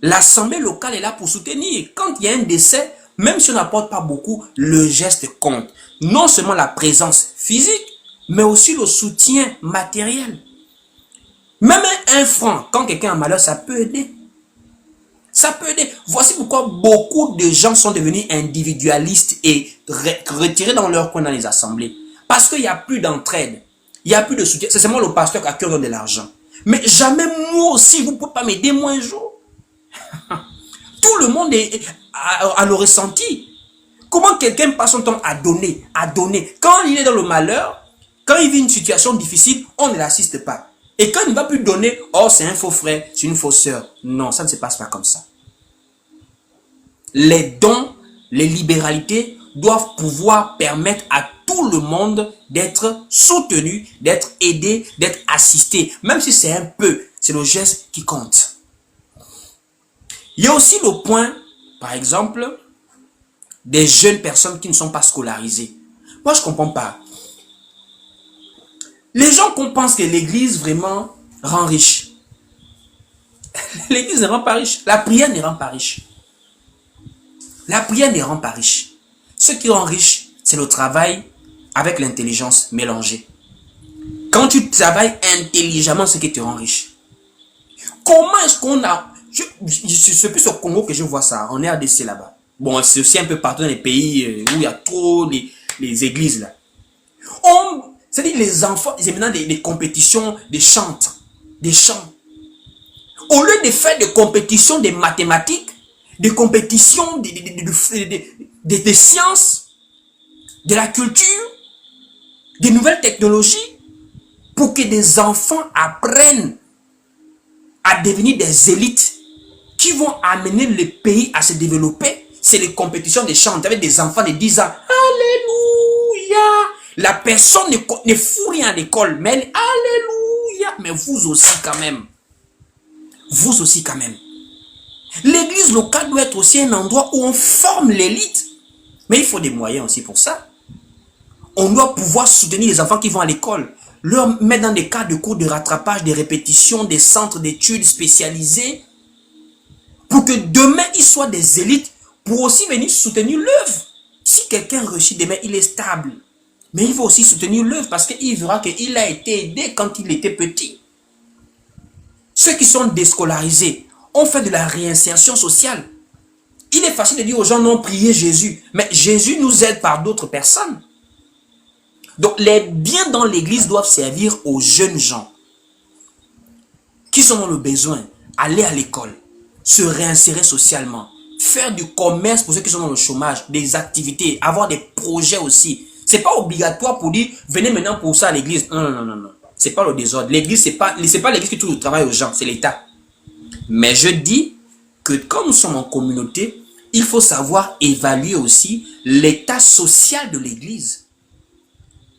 L'assemblée locale est là pour soutenir. Quand il y a un décès, même si on n'apporte pas beaucoup, le geste compte. Non seulement la présence physique, mais aussi le soutien matériel. Même un franc, quand quelqu'un a malheur, ça peut aider. Ça peut aider. Voici pourquoi beaucoup de gens sont devenus individualistes et retirés dans leur coin dans les assemblées. Parce qu'il n'y a plus d'entraide. Il n'y a plus de soutien. C'est seulement le pasteur à qui on donne de l'argent. Mais jamais moi aussi, vous ne pouvez pas m'aider moi un jour. Tout le monde a le ressenti. Comment quelqu'un passe son temps à donner, à donner. Quand il est dans le malheur, quand il vit une situation difficile, on ne l'assiste pas. Et quand il ne va plus donner, oh c'est un faux frère, c'est une fausse sœur. Non, ça ne se passe pas comme ça. Les dons, les libéralités doivent pouvoir permettre à tout le monde d'être soutenu, d'être aidé, d'être assisté. Même si c'est un peu, c'est le geste qui compte. Il y a aussi le point, par exemple, des jeunes personnes qui ne sont pas scolarisées. Moi, je ne comprends pas. Les gens qu'on pense que l'église vraiment rend riche. L'église ne rend pas riche. La prière ne rend pas riche. La prière ne rend pas riche. Ce qui rend riche, c'est le travail avec l'intelligence mélangée. Quand tu travailles intelligemment, c'est ce qui te rend riche. Comment est-ce qu'on a... C'est plus au Congo que je vois ça. On est à DC là-bas. Bon, c'est aussi un peu partout dans les pays où il y a trop les églises là. C'est-à-dire les enfants, ils aiment maintenant des compétitions, des chants. Des chants. Au lieu de faire des compétitions de mathématiques, des compétitions des sciences, de la culture, des nouvelles technologies, pour que des enfants apprennent à devenir des élites qui vont amener le pays à se développer, c'est les compétitions de chant avec des enfants de 10 ans. Alléluia! La personne ne fout rien à l'école, mais elle, alléluia! Mais vous aussi quand même. Vous aussi quand même. L'église locale doit être aussi un endroit où on forme l'élite. Mais il faut des moyens aussi pour ça. On doit pouvoir soutenir les enfants qui vont à l'école. Leur mettre dans des cas de cours de rattrapage, des répétitions, des centres d'études spécialisés. Pour que demain, ils soient des élites. Pour aussi venir soutenir l'œuvre. Si quelqu'un réussit demain, il est stable. Mais il faut aussi soutenir l'œuvre parce qu'il verra qu'il a été aidé quand il était petit. Ceux qui sont déscolarisés, on fait de la réinsertion sociale. Il est facile de dire aux gens non, priez Jésus. Mais Jésus nous aide par d'autres personnes. Donc les biens dans l'église doivent servir aux jeunes gens qui sont dans le besoin, aller à l'école, se réinsérer socialement, faire du commerce pour ceux qui sont dans le chômage, des activités, avoir des projets aussi. C'est pas obligatoire pour dire venez maintenant pour ça à l'église. Non, non, non, non. C'est pas le désordre. L'église, c'est pas l'église qui trouve le travail aux gens, c'est l'État. Mais je dis que quand nous sommes en communauté, il faut savoir évaluer aussi l'état social de l'église.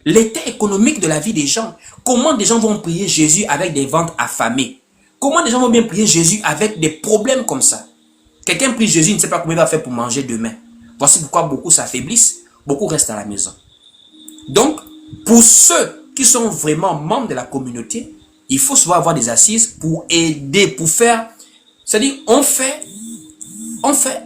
L'état économique de la vie des gens. Comment des gens vont prier Jésus avec des ventes affamées? Comment des gens vont bien prier Jésus avec des problèmes comme ça? Quelqu'un prie Jésus, il ne sait pas comment il va faire pour manger demain. Voici pourquoi beaucoup s'affaiblissent, beaucoup restent à la maison. Donc, pour ceux qui sont vraiment membres de la communauté, il faut souvent avoir des assises pour aider, pour faire... C'est-à-dire, on fait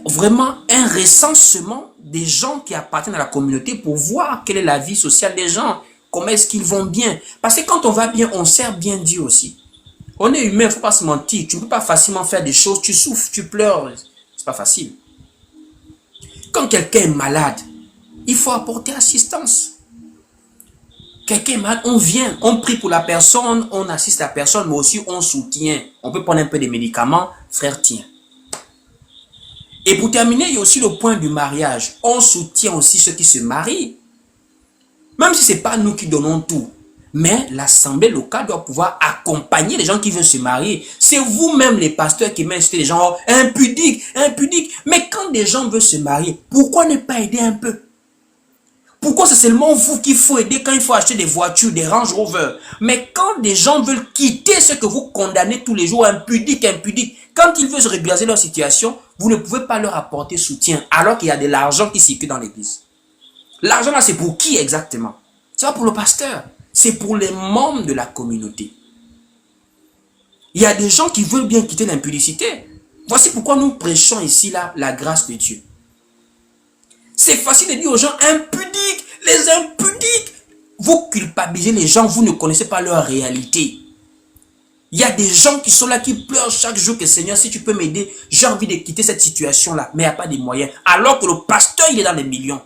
vraiment un recensement des gens qui appartiennent à la communauté pour voir quelle est la vie sociale des gens, comment est-ce qu'ils vont bien. Parce que quand on va bien, on sert bien Dieu aussi. On est humain, il ne faut pas se mentir. Tu ne peux pas facilement faire des choses, tu souffres, tu pleures. C'est pas facile. Quand quelqu'un est malade, il faut apporter assistance. Quelqu'un est malade, on vient, on prie pour la personne, on assiste la personne, mais aussi on soutient. On peut prendre un peu de médicaments, frère, tiens. Et pour terminer, il y a aussi le point du mariage. On soutient aussi ceux qui se marient. Même si ce n'est pas nous qui donnons tout. Mais l'assemblée locale doit pouvoir accompagner les gens qui veulent se marier. C'est vous-même les pasteurs qui m'incitent les gens impudiques, impudiques. Mais quand des gens veulent se marier, pourquoi ne pas aider un peu? Pourquoi c'est seulement vous qu'il faut aider quand il faut acheter des voitures, des Range Rover? Mais quand des gens veulent quitter ce que vous condamnez tous les jours, impudiques, impudiques, quand ils veulent se régulariser leur situation, vous ne pouvez pas leur apporter soutien alors qu'il y a de l'argent qui circule dans l'église. L'argent là, c'est pour qui exactement? C'est pas pour le pasteur, c'est pour les membres de la communauté. Il y a des gens qui veulent bien quitter l'impudicité. Voici pourquoi nous prêchons ici là la grâce de Dieu. C'est facile de dire aux gens impudiques, les impudiques. Vous culpabilisez les gens, vous ne connaissez pas leur réalité. Il y a des gens qui sont là, qui pleurent chaque jour que Seigneur, si tu peux m'aider, j'ai envie de quitter cette situation-là. Mais il n'y a pas de moyens. Alors que le pasteur, il est dans les millions.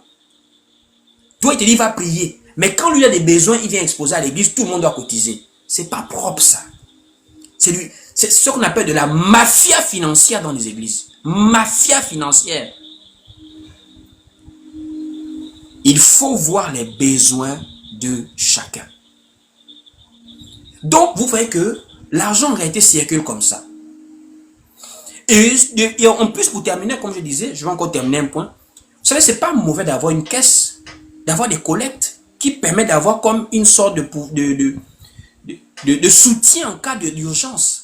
Toi, il te dit, va prier. Mais quand lui a des besoins, il vient exposer à l'église, tout le monde doit cotiser. C'est pas propre ça. C'est ce qu'on appelle de la mafia financière dans les églises. Mafia financière. Il faut voir les besoins de chacun. Donc, vous voyez que l'argent en réalité circule comme ça. Et en plus, pour terminer, comme je disais, je vais encore terminer un point. Vous savez, c'est pas mauvais d'avoir une caisse, d'avoir des collectes qui permettent d'avoir comme une sorte de soutien en cas d'urgence.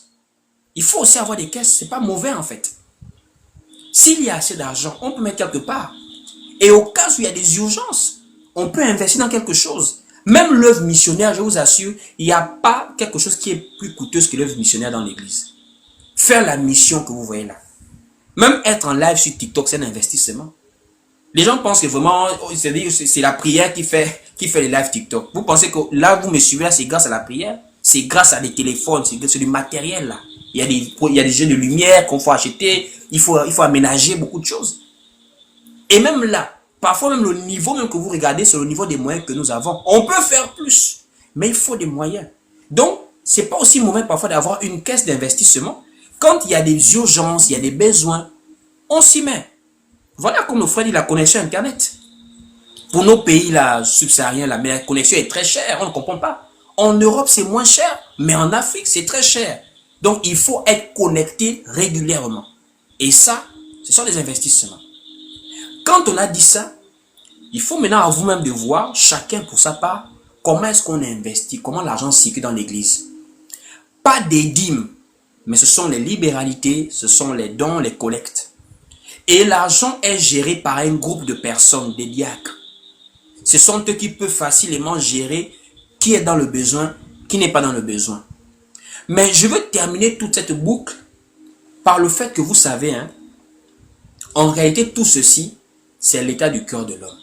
Il faut aussi avoir des caisses, c'est pas mauvais en fait. S'il y a assez d'argent, on peut mettre quelque part. Et au cas où il y a des urgences, on peut investir dans quelque chose. Même l'œuvre missionnaire, je vous assure, il n'y a pas quelque chose qui est plus coûteuse que l'œuvre missionnaire dans l'église. Faire la mission que vous voyez là. Même être en live sur TikTok, c'est un investissement. Les gens pensent que vraiment, c'est la prière qui fait les lives TikTok. Vous pensez que là, vous me suivez là, c'est grâce à la prière? C'est grâce à des téléphones, c'est du matériel là. Il y a des jeux de lumière qu'on faut acheter, il faut aménager beaucoup de choses. Et même là, parfois même le niveau même que vous regardez, c'est le niveau des moyens que nous avons. On peut faire plus, mais il faut des moyens. Donc, c'est pas aussi mauvais parfois d'avoir une caisse d'investissement. Quand il y a des urgences, il y a des besoins, on s'y met. Voilà comme nos frères disent la connexion Internet. Pour nos pays là, subsahariens, la connexion est très chère, on ne comprend pas. En Europe, c'est moins cher, mais en Afrique, c'est très cher. Donc, il faut être connecté régulièrement. Et ça, ce sont des investissements. Quand on a dit ça, il faut maintenant à vous-même de voir, chacun pour sa part, comment est-ce qu'on investit, comment l'argent circule dans l'église. Pas des dîmes, mais ce sont les libéralités, ce sont les dons, les collectes. Et l'argent est géré par un groupe de personnes, des diacres. Ce sont eux qui peuvent facilement gérer qui est dans le besoin, qui n'est pas dans le besoin. Mais je veux terminer toute cette boucle par le fait que vous savez, en réalité tout ceci, c'est l'état du cœur de l'homme.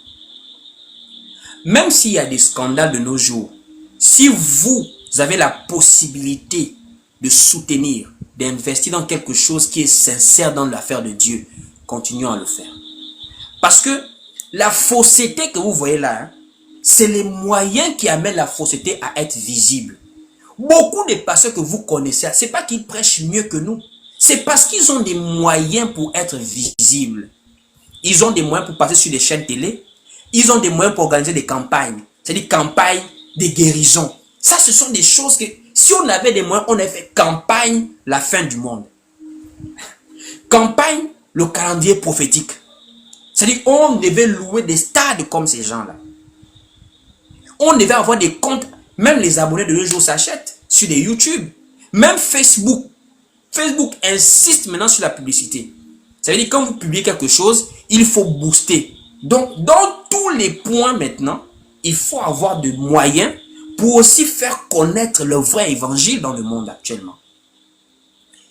Même s'il y a des scandales de nos jours, si vous avez la possibilité de soutenir, d'investir dans quelque chose qui est sincère dans l'affaire de Dieu, continuons à le faire. Parce que la fausseté que vous voyez là, c'est les moyens qui amènent la fausseté à être visible. Beaucoup de pasteurs que vous connaissez, ce n'est pas qu'ils prêchent mieux que nous. C'est parce qu'ils ont des moyens pour être visibles. Ils ont des moyens pour passer sur des chaînes télé. Ils ont des moyens pour organiser des campagnes. C'est-à-dire campagnes de guérison. Ça, ce sont des choses que, si on avait des moyens, on aurait fait campagne la fin du monde. Campagne, le calendrier prophétique. C'est-à-dire on devait louer des stades comme ces gens-là. On devait avoir des comptes. Même les abonnés de nos jours s'achètent sur des YouTube. Même Facebook. Facebook insiste maintenant sur la publicité. Ça veut dire que quand vous publiez quelque chose, il faut booster. Donc, dans tous les points maintenant, il faut avoir des moyens pour aussi faire connaître le vrai évangile dans le monde actuellement.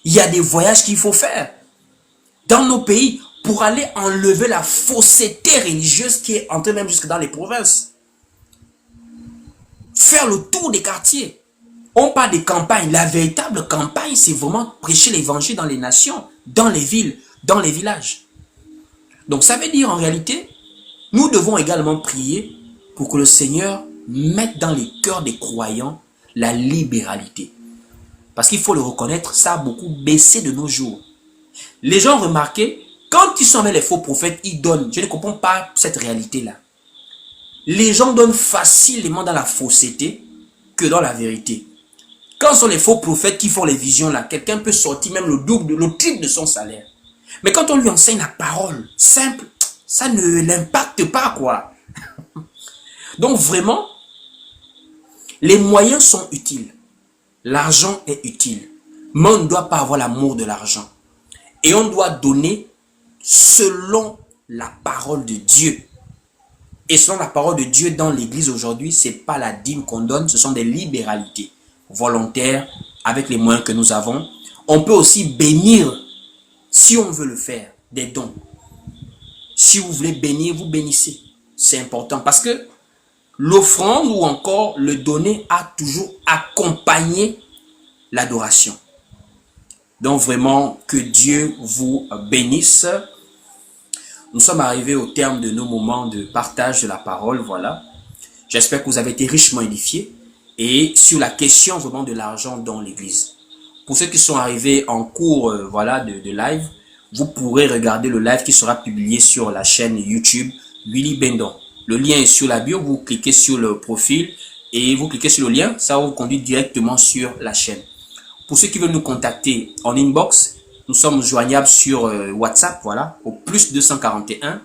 Il y a des voyages qu'il faut faire dans nos pays pour aller enlever la fausseté religieuse qui est entrée même jusque dans les provinces. Faire le tour des quartiers. On parle des campagnes. La véritable campagne, c'est vraiment prêcher l'évangile dans les nations, dans les villes, dans les villages. Donc ça veut dire en réalité, nous devons également prier pour que le Seigneur mette dans les cœurs des croyants la libéralité. Parce qu'il faut le reconnaître, ça a beaucoup baissé de nos jours. Les gens ont remarqué, quand ils sont avec les faux prophètes, ils donnent. Je ne comprends pas cette réalité-là. Les gens donnent facilement dans la fausseté que dans la vérité. Quand ce sont les faux prophètes qui font les visions là, quelqu'un peut sortir même le double, le triple de son salaire. Mais quand on lui enseigne la parole simple, ça ne l'impacte pas quoi. Donc vraiment, les moyens sont utiles. L'argent est utile. Mais on ne doit pas avoir l'amour de l'argent. Et on doit donner selon la parole de Dieu. Et selon la parole de Dieu dans l'église aujourd'hui, ce n'est pas la dîme qu'on donne, ce sont des libéralités volontaires avec les moyens que nous avons. On peut aussi bénir, si on veut le faire, des dons. Si vous voulez bénir, vous bénissez. C'est important parce que l'offrande ou encore le donner a toujours accompagné l'adoration. Donc vraiment, que Dieu vous bénisse. Nous sommes arrivés au terme de nos moments de partage de la parole, voilà. J'espère que vous avez été richement édifiés et sur la question vraiment de l'argent dans l'église. Pour ceux qui sont arrivés en cours voilà, de live, vous pourrez regarder le live qui sera publié sur la chaîne YouTube Willy Bendon. Le lien est sur la bio, vous cliquez sur le profil et vous cliquez sur le lien, ça vous conduit directement sur la chaîne. Pour ceux qui veulent nous contacter en inbox, nous sommes joignables sur WhatsApp, voilà, au plus 241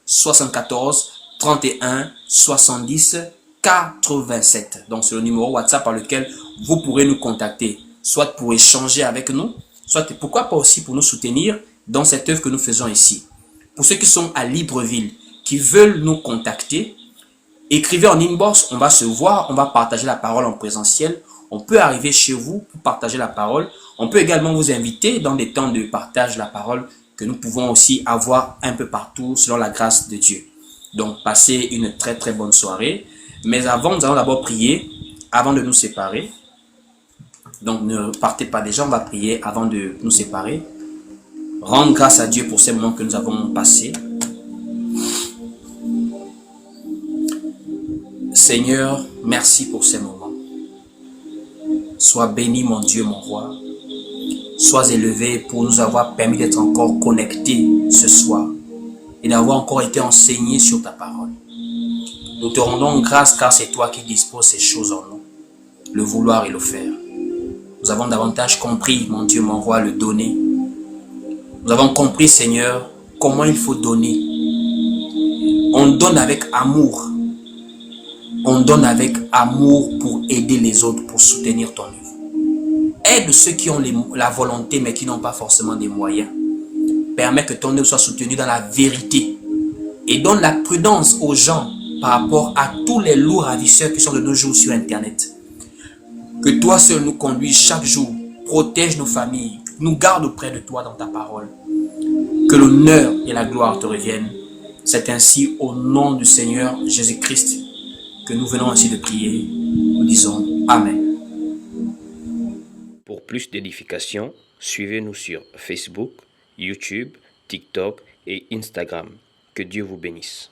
74 31 70 87. Donc c'est le numéro WhatsApp par lequel vous pourrez nous contacter, soit pour échanger avec nous, soit pourquoi pas aussi pour nous soutenir dans cette œuvre que nous faisons ici. Pour ceux qui sont à Libreville, qui veulent nous contacter, écrivez en inbox, on va se voir, on va partager la parole en présentiel. On peut arriver chez vous pour partager la parole. On peut également vous inviter dans des temps de partage de la parole que nous pouvons aussi avoir un peu partout selon la grâce de Dieu. Donc, passez une très très bonne soirée. Mais avant, nous allons d'abord prier avant de nous séparer. Donc, ne partez pas déjà, on va prier avant de nous séparer. Rendre grâce à Dieu pour ces moments que nous avons passés. Seigneur, merci pour ces moments. Sois béni, mon Dieu, mon roi. Sois élevé pour nous avoir permis d'être encore connectés ce soir et d'avoir encore été enseignés sur ta parole. Nous te rendons grâce car c'est toi qui disposes ces choses en nous, le vouloir et le faire. Nous avons davantage compris, mon Dieu, mon roi, le donner. Nous avons compris, Seigneur, comment il faut donner. On donne avec amour. On donne avec amour pour aider les autres, pour soutenir ton œuvre. Aide ceux qui ont la volonté mais qui n'ont pas forcément des moyens. Permets que ton œuvre soit soutenue dans la vérité. Et donne la prudence aux gens par rapport à tous les lourds ravisseurs qui sont de nos jours sur Internet. Que toi seul nous conduis chaque jour. Protège nos familles. Nous garde auprès de toi dans ta parole. Que l'honneur et la gloire te reviennent. C'est ainsi au nom du Seigneur Jésus-Christ que nous venons ainsi de prier. Nous disons Amen. Pour plus d'édification, suivez-nous sur Facebook, YouTube, TikTok et Instagram. Que Dieu vous bénisse.